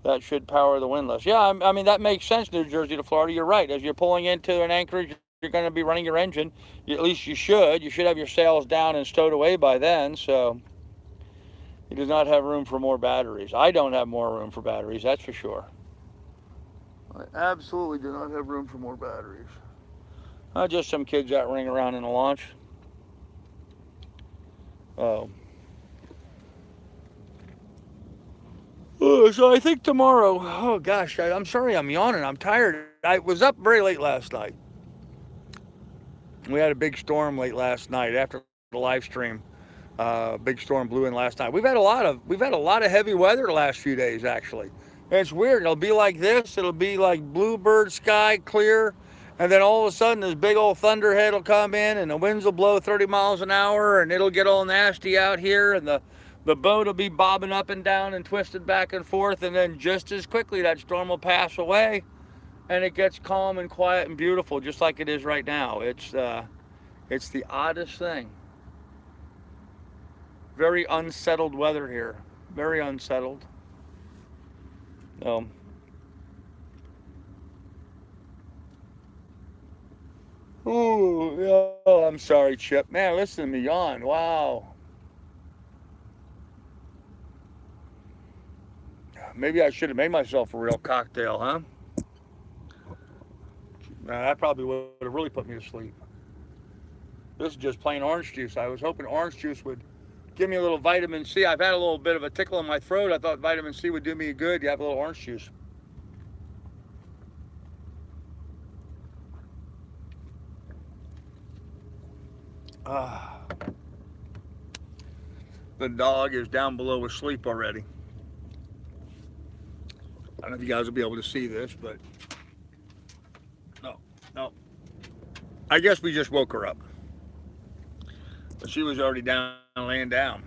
That should power the windlass. Yeah, I mean, that makes sense, New Jersey to Florida. You're right. As you're pulling into an anchorage, you're going to be running your engine. At least you should. You should have your sails down and stowed away by then. So it does not have room for more batteries. I don't have more room for batteries, that's for sure. I absolutely do not have room for more batteries. Just some kids out running around in a launch. Oh. So I think tomorrow, oh gosh, I'm sorry I'm yawning. I'm tired. I was up very late last night. We had a big storm late last night after the live stream. Big storm blew in last night. We've had a lot of heavy weather the last few days actually. And it's weird. It'll be like this. It'll be like bluebird sky, clear, and then all of a sudden this big old thunderhead will come in, and the winds will blow 30 miles an hour, and it'll get all nasty out here, and the boat will be bobbing up and down and twisted back and forth, and then just as quickly that storm will pass away, and it gets calm and quiet and beautiful, just like it is right now. It's the oddest thing. Very unsettled weather here. Very unsettled. Um, oh, I'm sorry, Chip. Man, listen to me yawn. Wow. Maybe I should have made myself a real cocktail, huh? That probably would have really put me to sleep. This is just plain orange juice. I was hoping orange juice would give me a little vitamin C. I've had a little bit of a tickle in my throat. I thought vitamin C would do me good. You have a little orange juice. The dog is down below asleep already. I don't know if you guys will be able to see this, but no. I guess we just woke her up. But she was already down, laying down.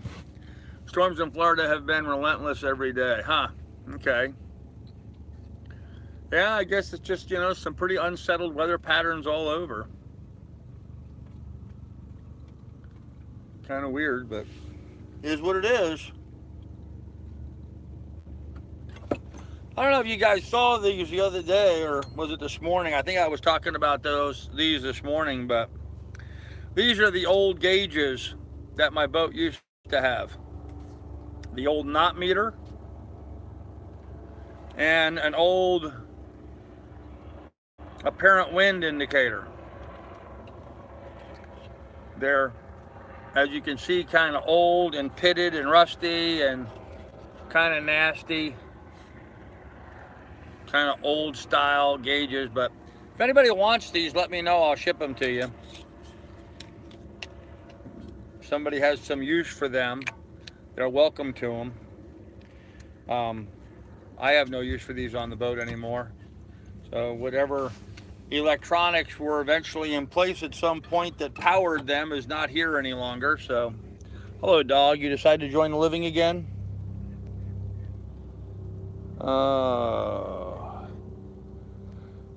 Storms in Florida have been relentless every day. Huh, okay. Yeah, I guess it's just, some pretty unsettled weather patterns all over. Kind of weird, but it is what it is. I don't know if you guys saw these the other day, or was it this morning? I think I was talking about these this morning, but these are the old gauges that my boat used to have. The old knot meter and an old apparent wind indicator. They're, as you can see, kind of old and pitted and rusty and kind of nasty, kind of old style gauges. But if anybody wants these, let me know. I'll ship them to you. If somebody has some use for them, they're welcome to them. I have no use for these on the boat anymore. So whatever electronics were eventually in place at some point that powered them is not here any longer. So, hello dog, you decided to join the living again?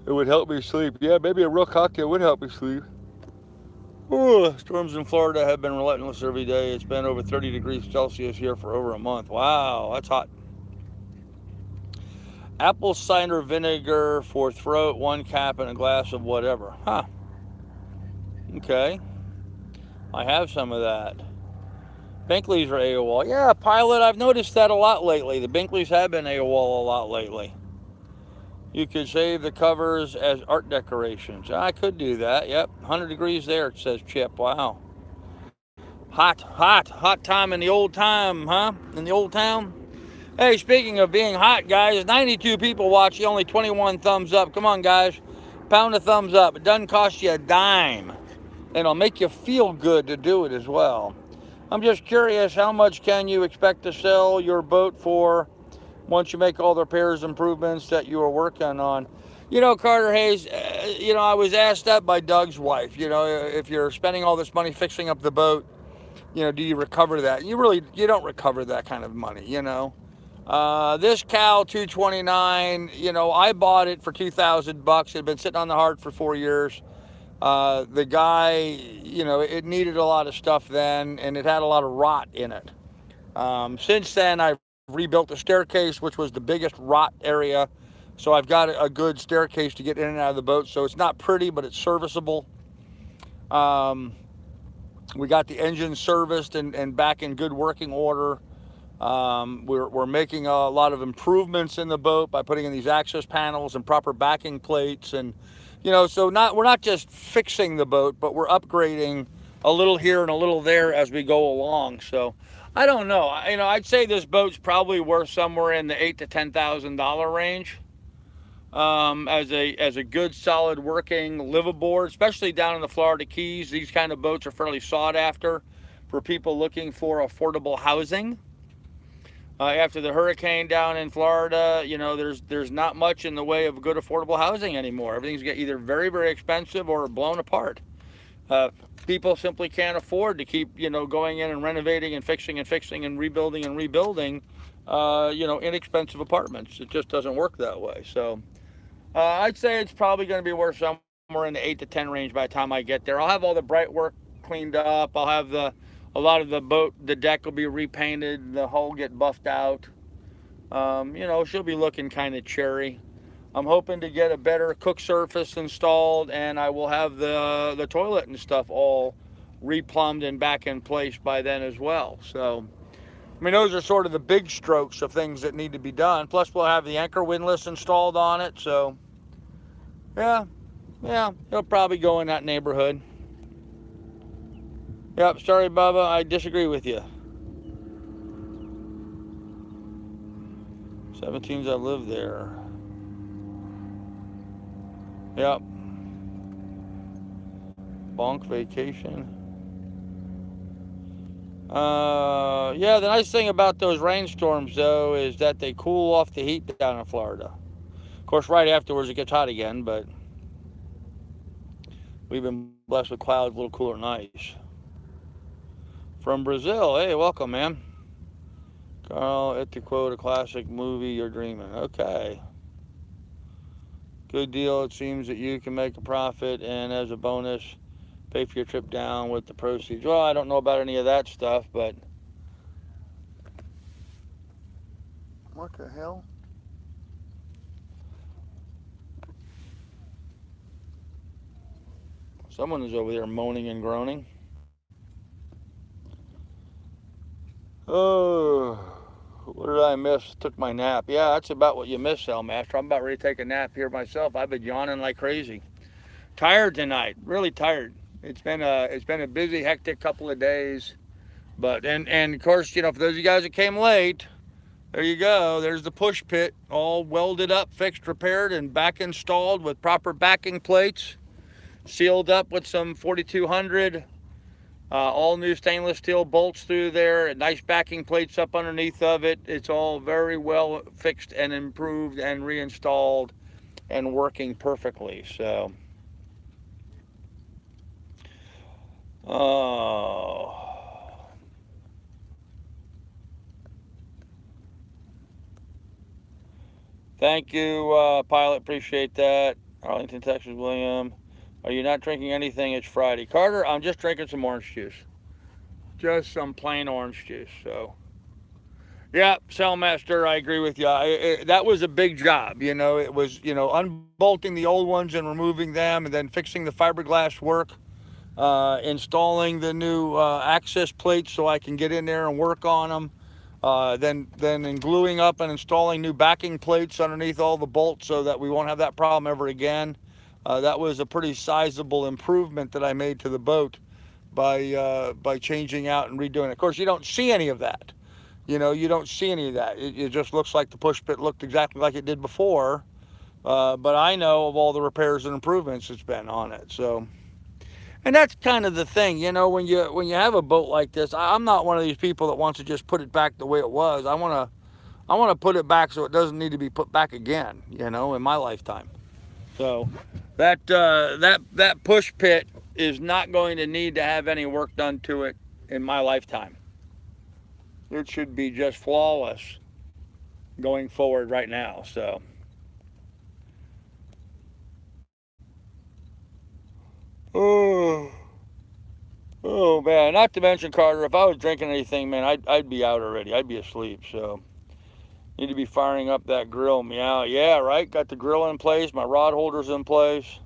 It would help me sleep. Yeah, maybe a real cocktail would help me sleep. Ooh, storms in Florida have been relentless every day. It's been over 30 degrees Celsius here for over a month. Wow, that's hot. Apple cider vinegar for throat, 1 cap, and a glass of whatever. Huh. Okay. I have some of that. Binkleys are AWOL. Yeah, Pilot, I've noticed that a lot lately. The Binkleys have been AWOL a lot lately. You could save the covers as art decorations. I could do that. Yep, 100 degrees there, it says Chip. Wow. Hot time in the old time, huh? In the old town. Hey, speaking of being hot, guys, 92 people watching, only 21 thumbs up. Come on, guys. Pound a thumbs up. It doesn't cost you a dime. And it'll make you feel good to do it as well. I'm just curious, how much can you expect to sell your boat for once you make all the repairs improvements that you are working on? Carter Hayes, I was asked that by Doug's wife. If you're spending all this money fixing up the boat, do you recover that? You don't recover that kind of money, This Cal 229, I bought it for $2,000. It had been sitting on the Hart for 4 years. The guy, it needed a lot of stuff then, and it had a lot of rot in it. Since then, I've rebuilt the staircase, which was the biggest rot area. So I've got a good staircase to get in and out of the boat. So it's not pretty, but it's serviceable. We got the engine serviced and back in good working order. We're making a lot of improvements in the boat by putting in these access panels and proper backing plates, and so we're not just fixing the boat, but we're upgrading a little here and a little there as we go along. So I don't know. I'd say this boat's probably worth somewhere in the $8,000 to $10,000 range. As a good, solid, working liveaboard, especially down in the Florida Keys. These kind of boats are fairly sought after for people looking for affordable housing. After the hurricane down in Florida, there's not much in the way of good affordable housing anymore. Everything's either very, very expensive or blown apart. People simply can't afford to keep, going in and renovating and fixing and rebuilding inexpensive apartments. It just doesn't work that way. So I'd say it's probably going to be worth somewhere in the 8 to 10 range by the time I get there. I'll have all the bright work cleaned up. I'll have a lot of the deck will be repainted, the hull get buffed out. She'll be looking kind of cherry. I'm hoping to get a better cook surface installed, and I will have the toilet and stuff all replumbed and back in place by then as well. So, those are sort of the big strokes of things that need to be done. Plus, we'll have the anchor windlass installed on it. So, yeah, it'll probably go in that neighborhood. Yep, sorry, Bubba, I disagree with you. 17s I live there. Yep. Bonk vacation. Yeah, the nice thing about those rainstorms, though, is that they cool off the heat down in Florida. Of course, right afterwards it gets hot again, but we've been blessed with clouds, a little cooler nights. From Brazil, hey, welcome, man. Carl, at the quote, a classic movie you're dreaming. Okay. Good deal. It seems that you can make a profit, and as a bonus, pay for your trip down with the proceeds. Well, I don't know about any of that stuff, but what the hell? Someone is over there moaning and groaning. Oh, what did I miss? Took my nap. Yeah, that's about what you miss, Cellmaster. I'm about ready to take a nap here myself. I've been yawning like crazy. Tired tonight, really tired. It's been a busy, hectic couple of days. But and of course, you know, for those of you guys that came late, there you go. There's the push pit, all welded up, fixed, repaired, and back installed with proper backing plates, sealed up with some 4200. All new stainless steel bolts through there, and nice backing plates up underneath of it. It's all very well fixed and improved and reinstalled and working perfectly. So, oh. Thank you, Pilot. Appreciate that. Arlington, Texas, William. Are you not drinking anything? It's Friday. Carter, I'm just drinking some orange juice. Just some plain orange juice. So, yeah, Cellmaster, I agree with you. That was a big job. You know, it was, you know, unbolting the old ones and removing them, and then fixing the fiberglass work, installing the new access plates so I can get in there and work on them. Then in gluing up and installing new backing plates underneath all the bolts so that we won't have that problem ever again. That was a pretty sizable improvement that I made to the boat by changing out and redoing it. Of course, you don't see any of that. You know, you don't see any of that. It just looks like the push pit looked exactly like it did before. But I know of all the repairs and improvements it's been on it. So, and that's kind of the thing, you know, when you have a boat like this, I'm not one of these people that wants to just put it back the way it was. I want to put it back so it doesn't need to be put back again, you know, in my lifetime. So that push pit is not going to need to have any work done to it in my lifetime. It should be just flawless going forward right now. So. Oh. Oh man, not to mention, Carter, if I was drinking anything, man, I'd be out already. I'd be asleep. So need to be firing up that grill. Meow. Yeah, right. Got the grill in place. My rod holders in place.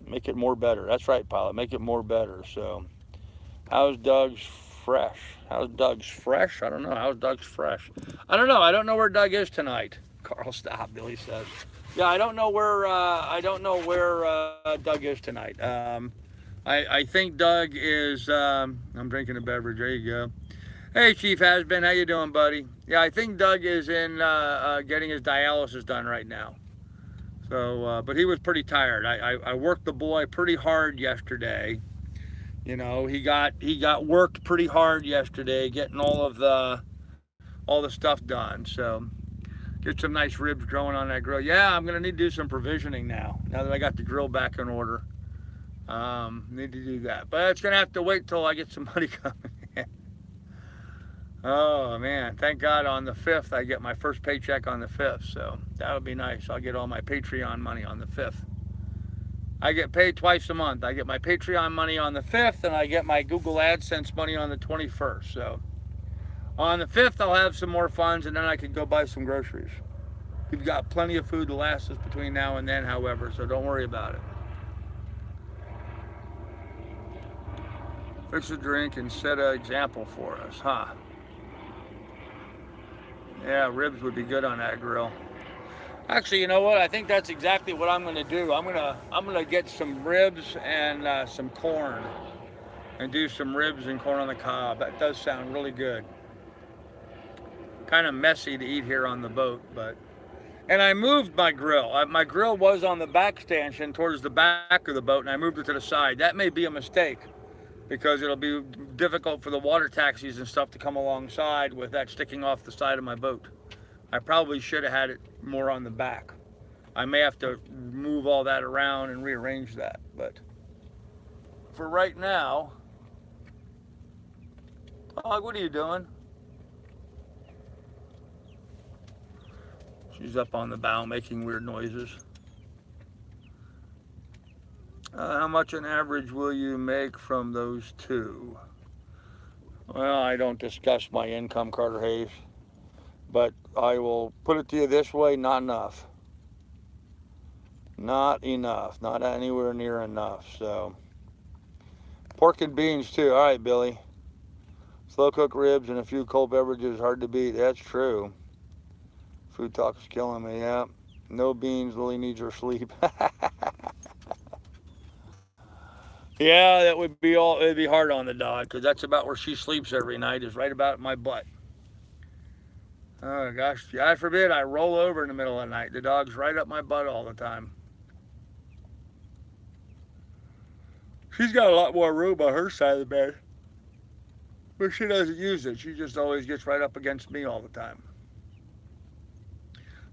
Make it more better. That's right, Pilot. Make it more better. So, how's Doug's fresh? How's Doug's fresh? I don't know. How's Doug's fresh? I don't know. I don't know where Doug is tonight. Carl, stop. Billy says. Yeah, I don't know where. Doug is tonight. I think Doug is, I'm drinking a beverage, there you go. Hey, Chief Hasbin, how you doing, buddy? Yeah, I think Doug is in getting his dialysis done right now. So, but he was pretty tired. I worked the boy pretty hard yesterday. You know, he got worked pretty hard yesterday, getting all the stuff done. So, get some nice ribs growing on that grill. Yeah, I'm gonna need to do some provisioning now that I got the grill back in order. Need to do that, but it's gonna have to wait till I get some money coming in. Oh man, thank God on the 5th I get my first paycheck on the 5th, so that'll be nice. I'll get all my Patreon money on the 5th. I get paid twice a month. I get my Patreon money on the 5th, and I get my Google AdSense money on the 21st. So on the 5th I'll have some more funds, and then I can go buy some groceries. We've got plenty of food to last us between now and then, however, so don't worry about it. Fix a drink and set an example for us, huh? Yeah, ribs would be good on that grill. Actually, you know what? I think that's exactly what I'm going to do. I'm gonna get some ribs and some corn, and do some ribs and corn on the cob. That does sound really good. kind of messy to eat here on the boat, but. And I moved my grill. My grill was on the back stanchion towards the back of the boat, and I moved it to the side. That may be a mistake because it'll be difficult for the water taxis and stuff to come alongside with that sticking off the side of my boat. I probably should have had it more on the back. I may have to move all that around and rearrange that, but for right now, Dog, what are you doing? She's up on the bow making weird noises. How much on average will you make from those two? Well, I don't discuss my income, Carter Hayes, but I will put it to you this way, not enough. Not enough, not anywhere near enough, so. Pork and beans too, all right, Billy. Slow cooked ribs and a few cold beverages, hard to beat, that's true. Food talk is killing me, yeah. No beans, Lily needs her sleep. Yeah, that would be all. It'd be hard on the dog because that's about where she sleeps every night. Is right about my butt. Oh gosh, God forbid I roll over in the middle of the night. The dog's right up my butt all the time. She's got a lot more room on her side of the bed, but she doesn't use it. She just always gets right up against me all the time.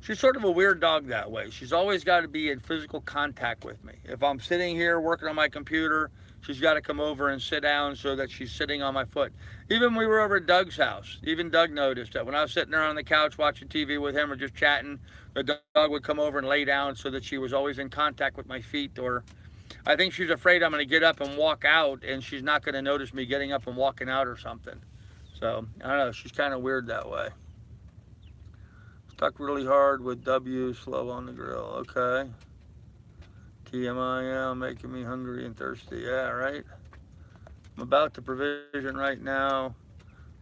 She's sort of a weird dog that way. She's always got to be in physical contact with me. If I'm sitting here working on my computer, she's got to come over and sit down so that she's sitting on my foot. Even when we were over at Doug's house, even Doug noticed that when I was sitting there on the couch watching TV with him or just chatting, the dog would come over and lay down so that she was always in contact with my feet. Or I think she's afraid I'm going to get up and walk out and she's not going to notice me getting up and walking out or something. So, I don't know, she's kind of weird that way. Stuck really hard with W, slow on the grill. Okay. TMI, yeah, making me hungry and thirsty. Yeah, right. I'm about to provision right now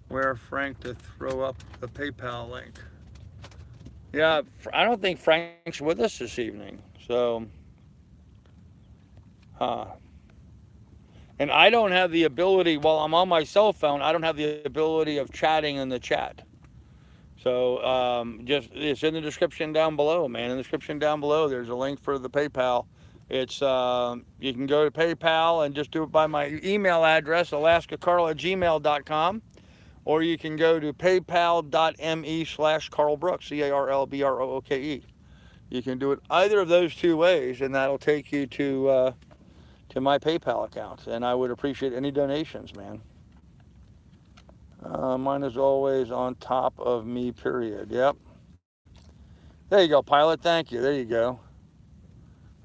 where Frank to throw up the PayPal link. Yeah, I don't think Frank's with us this evening. So, and I don't have the ability, while I'm on my cell phone, I don't have the ability of chatting in the chat. So just it's in the description down below, man. In the description down below, there's a link for the PayPal. It's you can go to PayPal and just do it by my email address, alaskacarl@gmail.com, or you can go to paypal.me/carlbrooks, CarlBrooke. You can do it either of those two ways, and that'll take you to my PayPal account. And I would appreciate any donations, man. Mine is always on top of me, period. Yep. There you go, Pilot. Thank you. There you go.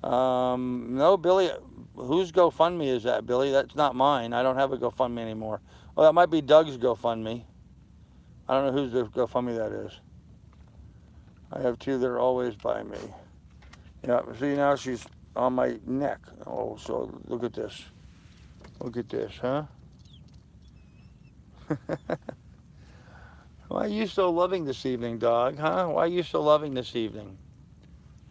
No, Billy, whose GoFundMe is that, Billy? That's not mine. I don't have a GoFundMe anymore. Well, that might be Doug's GoFundMe. I don't know whose GoFundMe that is. I have two that are always by me. Yeah, see, now she's on my neck. Oh, so look at this. Look at this, huh? Why are you so loving this evening, dog, huh? Why are you so loving this evening?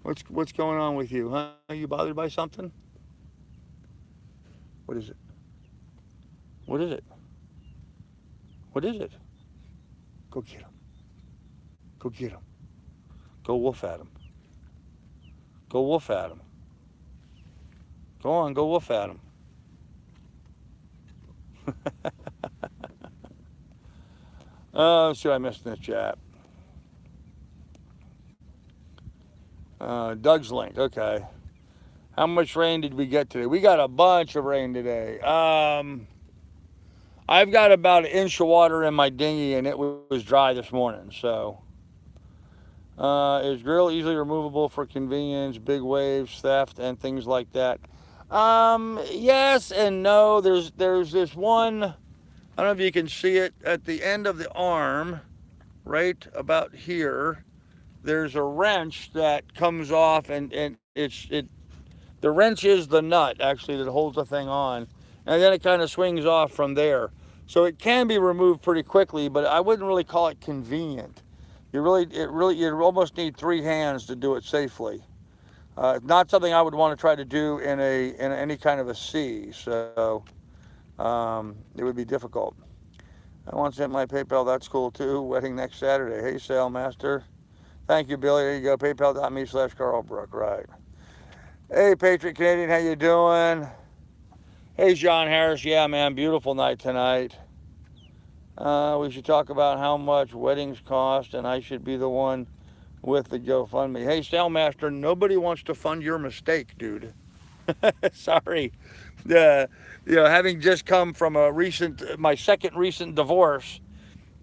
What's going on with you, huh? Are you bothered by something? What is it? What is it? What is it? Go get him. Go get him. Go woof at him. Go woof at him. Go on, go woof at him. Oh, see what I missed in the chat. Doug's link, okay. How much rain did we get today? We got a bunch of rain today. I've got about an inch of water in my dinghy, and it was dry this morning, so. Is grill easily removable for convenience, big waves, theft, and things like that? Yes and no. There's this one, I don't know if you can see it, at the end of the arm, right about here, there's a wrench that comes off, and the wrench is the nut, actually, that holds the thing on, and then it kind of swings off from there. So it can be removed pretty quickly, but I wouldn't really call it convenient. You almost need 3 hands to do it safely. Not something I would want to try to do in any kind of a sea, so it would be difficult. I want to send my PayPal. That's cool too. Wedding next Saturday. Hey, Sailmaster. Thank you, Billy. There you go. PayPal.me/Carlbrook. Right. Hey, Patriot Canadian. How you doing? Hey, John Harris. Yeah, man. Beautiful night tonight. We should talk about how much weddings cost, and I should be the one with the GoFundMe. Hey, Sailmaster. Nobody wants to fund your mistake, dude. Sorry. Having just come from my second recent divorce.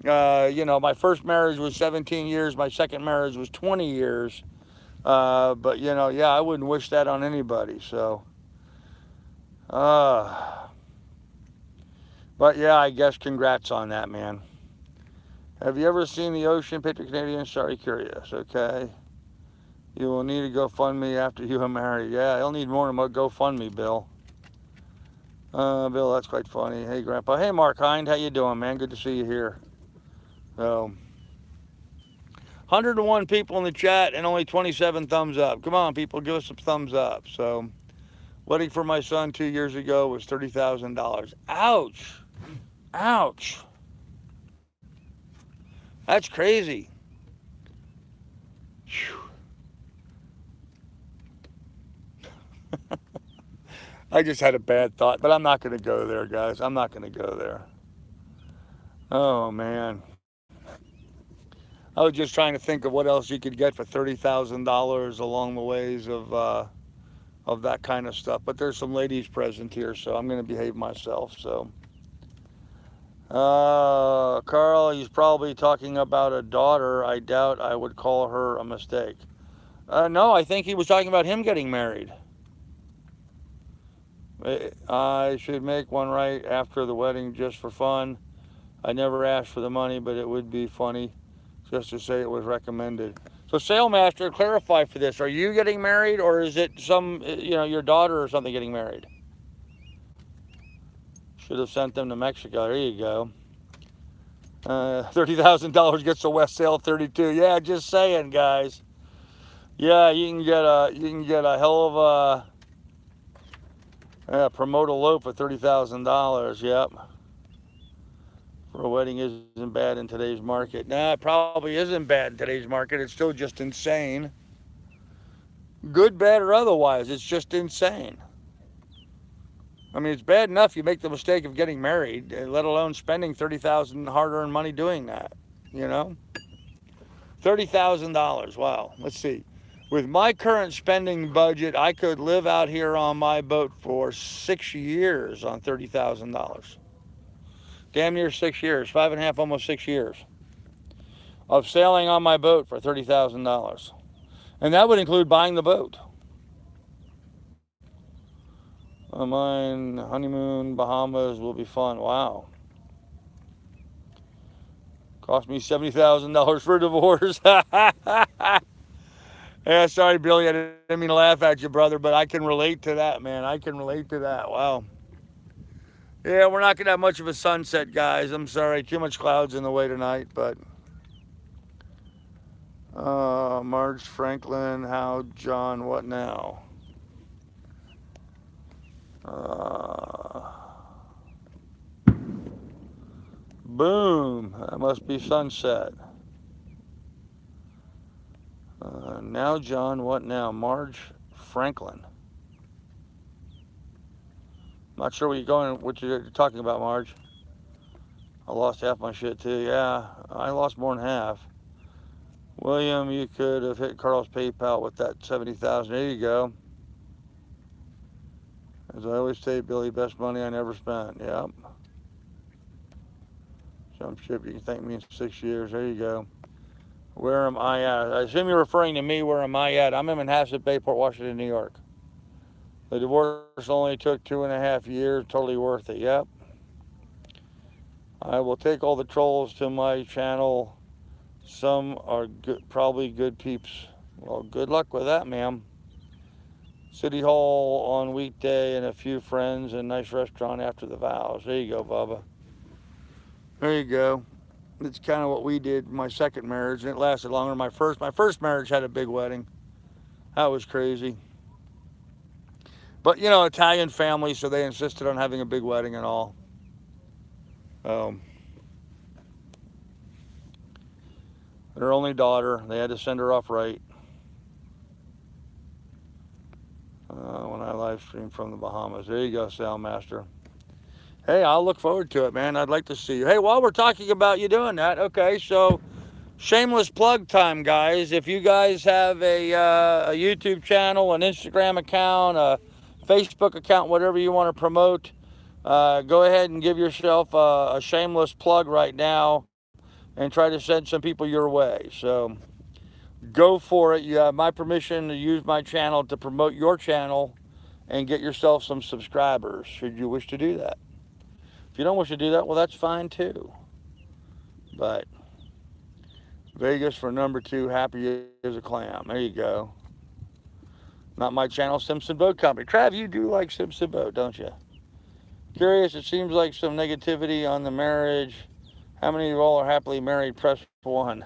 My first marriage was 17 years. My second marriage was 20 years. But I wouldn't wish that on anybody. So, but yeah, I guess congrats on that, man. Have you ever seen the ocean, Patriot Canadian? Sorry, curious. Okay. You will need a GoFundMe after you are married. Yeah, you'll need more than a GoFundMe, Bill. Bill, that's quite funny. Hey, Grandpa. Hey, Mark Hind. How you doing, man? Good to see you here. So, 101 people in the chat and only 27 thumbs up. Come on, people, give us some thumbs up. So, wedding for my son 2 years ago was $30,000. Ouch. Ouch. That's crazy. I just had a bad thought, but I'm not going to go there, guys. I'm not going to go there. Oh, man. I was just trying to think of what else you could get for $30,000 along the ways of that kind of stuff. But there's some ladies present here, so I'm going to behave myself. So, Carl, he's probably talking about a daughter. I doubt I would call her a mistake. No, I think he was talking about him getting married. I should make one right after the wedding just for fun. I never asked for the money, but it would be funny just to say it was recommended. So, Sailmaster, clarify for this. Are you getting married, or is it your daughter or something getting married? Should have sent them to Mexico. There you go. $30,000 gets a West Sail 32. Yeah, just saying, guys. Yeah, you can get a hell of a promote elope for $30,000. Yep. For a wedding isn't bad in today's market. Nah, it probably isn't bad in today's market. It's still just insane. Good, bad, or otherwise, it's just insane. I mean, it's bad enough you make the mistake of getting married, let alone spending $30,000 hard-earned money doing that. $30,000. Wow. Let's see. With my current spending budget, I could live out here on my boat for 6 years on $30,000. Damn near 6 years, 5.5, almost 6 years of sailing on my boat for $30,000. And that would include buying the boat. Mine, honeymoon, Bahamas will be fun. Wow. Cost me $70,000 for a divorce. Yeah, sorry, Billy. I didn't mean to laugh at you, brother, but I can relate to that, man. I can relate to that. Wow. Yeah, we're not going to have much of a sunset, guys. I'm sorry. Too much clouds in the way tonight, but... Marge Franklin, how, John, what now? Boom. That must be sunset. Now, John, what now? Marge Franklin. Not sure what you're talking about, Marge. I lost half my shit, too. Yeah, I lost more than half. William, you could have hit Carl's PayPal with that $70,000. There you go. As I always say, Billy, best money I never spent. Yep. Jump ship, you can thank me in 6 years. There you go. Where am I at? I assume you're referring to me. Where am I at? I'm in Manhasset Bay, Port Washington, New York. The divorce only took 2.5 years. Totally worth it. Yep. I will take all the trolls to my channel. Some are good, probably good peeps. Well, good luck with that, ma'am. City Hall on weekday and a few friends and nice restaurant after the vows. There you go, Bubba. There you go. It's kind of what we did my second marriage, and it lasted longer than my first. My first marriage had a big wedding. That was crazy. But, Italian family, so they insisted on having a big wedding and all. Their only daughter. They had to send her off right when I live stream from the Bahamas. There you go, Sailmaster. Hey, I'll look forward to it, man. I'd like to see you. Hey, while we're talking about you doing that, okay, so shameless plug time, guys. If you guys have a YouTube channel, an Instagram account, a Facebook account, whatever you want to promote, go ahead and give yourself a shameless plug right now and try to send some people your way. So go for it. You have my permission to use my channel to promote your channel and get yourself some subscribers, should you wish to do that. If you don't wish to do that, well, that's fine too. But Vegas for number 2, happy as a clam. There you go. Not my channel, Simpson Boat Company. Trav, you do like Simpson Boat, don't you? Curious, it seems like some negativity on the marriage. How many of you all are happily married? Press 1.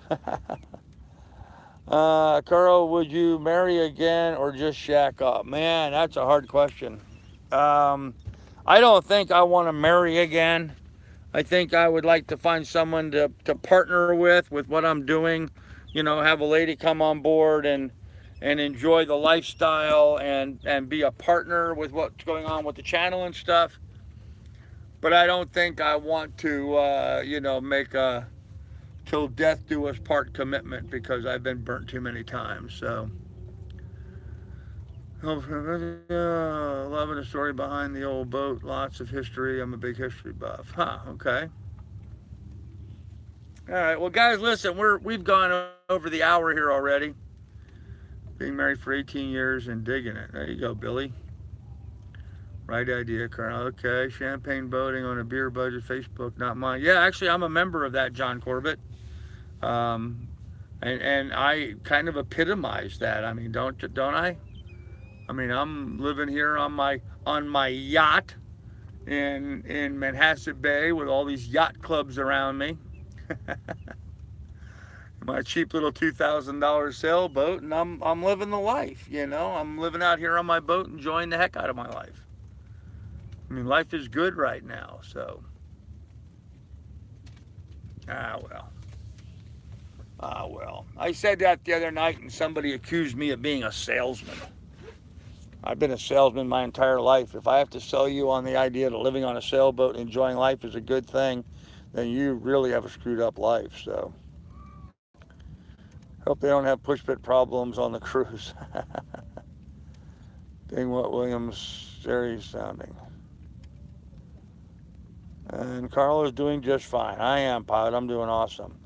Carl, would you marry again or just shack up? Man, that's a hard question. I don't think I want to marry again. I think I would like to find someone to partner with what I'm doing. You know, have a lady come on board and enjoy the lifestyle and be a partner with what's going on with the channel and stuff. But I don't think I want to, you know, make a till death do us part commitment because I've been burnt too many times. So, loving the story behind the old boat. Lots of history. I'm a big history buff. Huh, okay. All right, well, guys, listen, we've gone over the hour here already. Being married for 18 years and digging it. There you go, Billy. Right idea, Carl. Okay, champagne boating on a beer budget, Facebook, not mine. Yeah, actually, I'm a member of that, John Corbett. And I kind of epitomize that. I mean, don't I? I mean, I'm living here on my yacht in Manhasset Bay with all these yacht clubs around me. My cheap little $2,000 sailboat, and I'm living the life, you know. I'm living out here on my boat, enjoying the heck out of my life. I mean, life is good right now, so. Well. I said that the other night, and somebody accused me of being a salesman. I've been a salesman my entire life. If I have to sell you on the idea that living on a sailboat, enjoying life is a good thing, then you really have a screwed up life, so. Hope they don't have push pit problems on the cruise. Dang, what Williams series sounding. And Carl is doing just fine. I am, pilot. I'm doing awesome.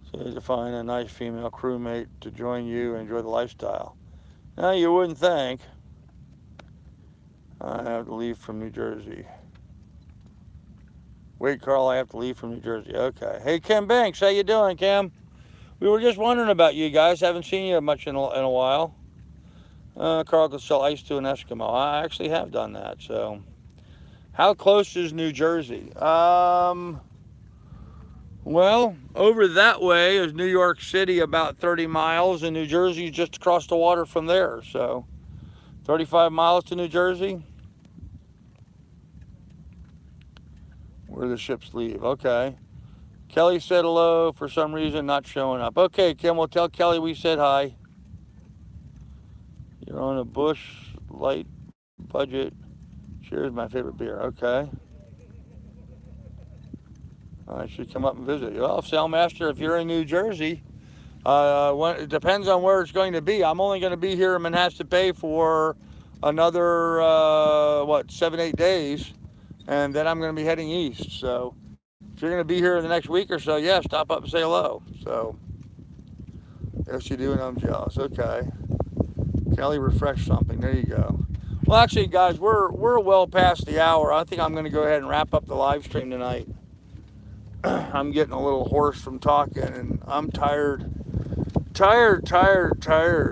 So you need to find a nice female crewmate to join you and enjoy the lifestyle. Now, you wouldn't think. I have to leave from New Jersey. Wait, Carl, I have to leave from New Jersey. Okay. Hey, Kim Banks, how you doing, Kim? We were just wondering about you guys. Haven't seen you much in a while. Carl could sell ice to an Eskimo. I actually have done that. So, how close is New Jersey? Well, over that way is New York City, about 30 miles, and New Jersey is just across the water from there. So, 35 miles to New Jersey. Where the ships leave. Okay. Kelly said hello, for some reason not showing up. Okay, Kim, we'll tell Kelly we said hi. You're on a Busch Light budget. Cheers, my favorite beer. Okay. I should come up and visit you. Well, Sailmaster, if you're in New Jersey, it depends on where it's going to be. I'm only going to be here in Manhasset Bay for another, 7-8 days. And then I'm going to be heading east. So if you're going to be here in the next week or so, yeah, stop up and say hello. So, yes, you do, and I'm jealous. Okay. Kelly, refresh something. There you go. Well, actually, guys, we're well past the hour. I think I'm going to go ahead and wrap up the live stream tonight. I'm getting a little hoarse from talking, and I'm tired.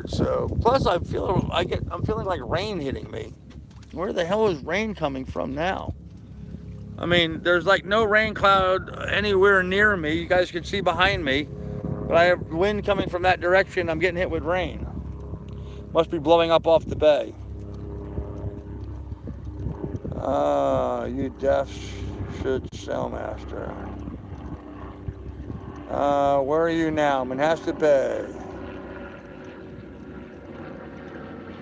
So, plus I'm feeling like rain hitting me. Where the hell is rain coming from now? I mean, there's like no rain cloud anywhere near me. You guys can see behind me, but I have wind coming from that direction. I'm getting hit with rain. Must be blowing up off the bay. You deaf should Sailmaster. Where are you now? Manhasset Bay.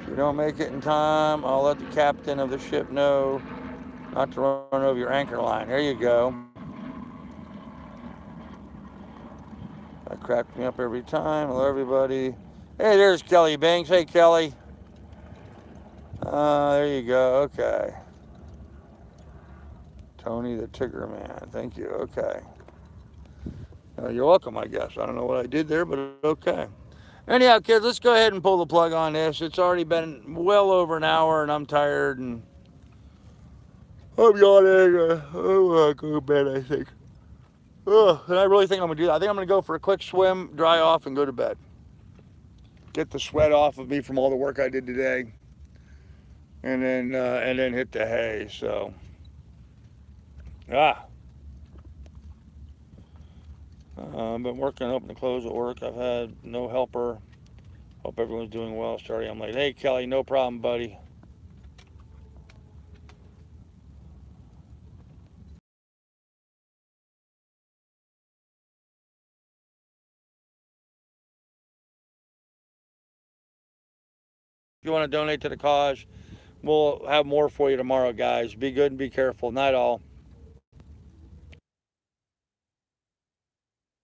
If you don't make it in time, I'll let the captain of the ship know not to run over your anchor line. There you go. That cracks me up every time. Hello, everybody. Hey, there's Kelly Banks. Hey, Kelly. There you go. Okay. Tony the Tigger Man. Thank you. Okay. You're welcome, I guess. I don't know what I did there, but okay. Anyhow, kids, let's go ahead and pull the plug on this. It's already been well over an hour, and I'm tired, and I'm yawning. I'll go to bed, I think. And I really think I'm going to do that. I think I'm going to go for a quick swim, dry off, and go to bed. Get the sweat off of me from all the work I did today, and then hit the hay. So, I've been working open and close at work. I've had no helper. Hope everyone's doing well. Sorry I'm late. Hey, Kelly, no problem, buddy. If you want to donate to the cause, we'll have more for you tomorrow, guys. Be good and be careful. Night all.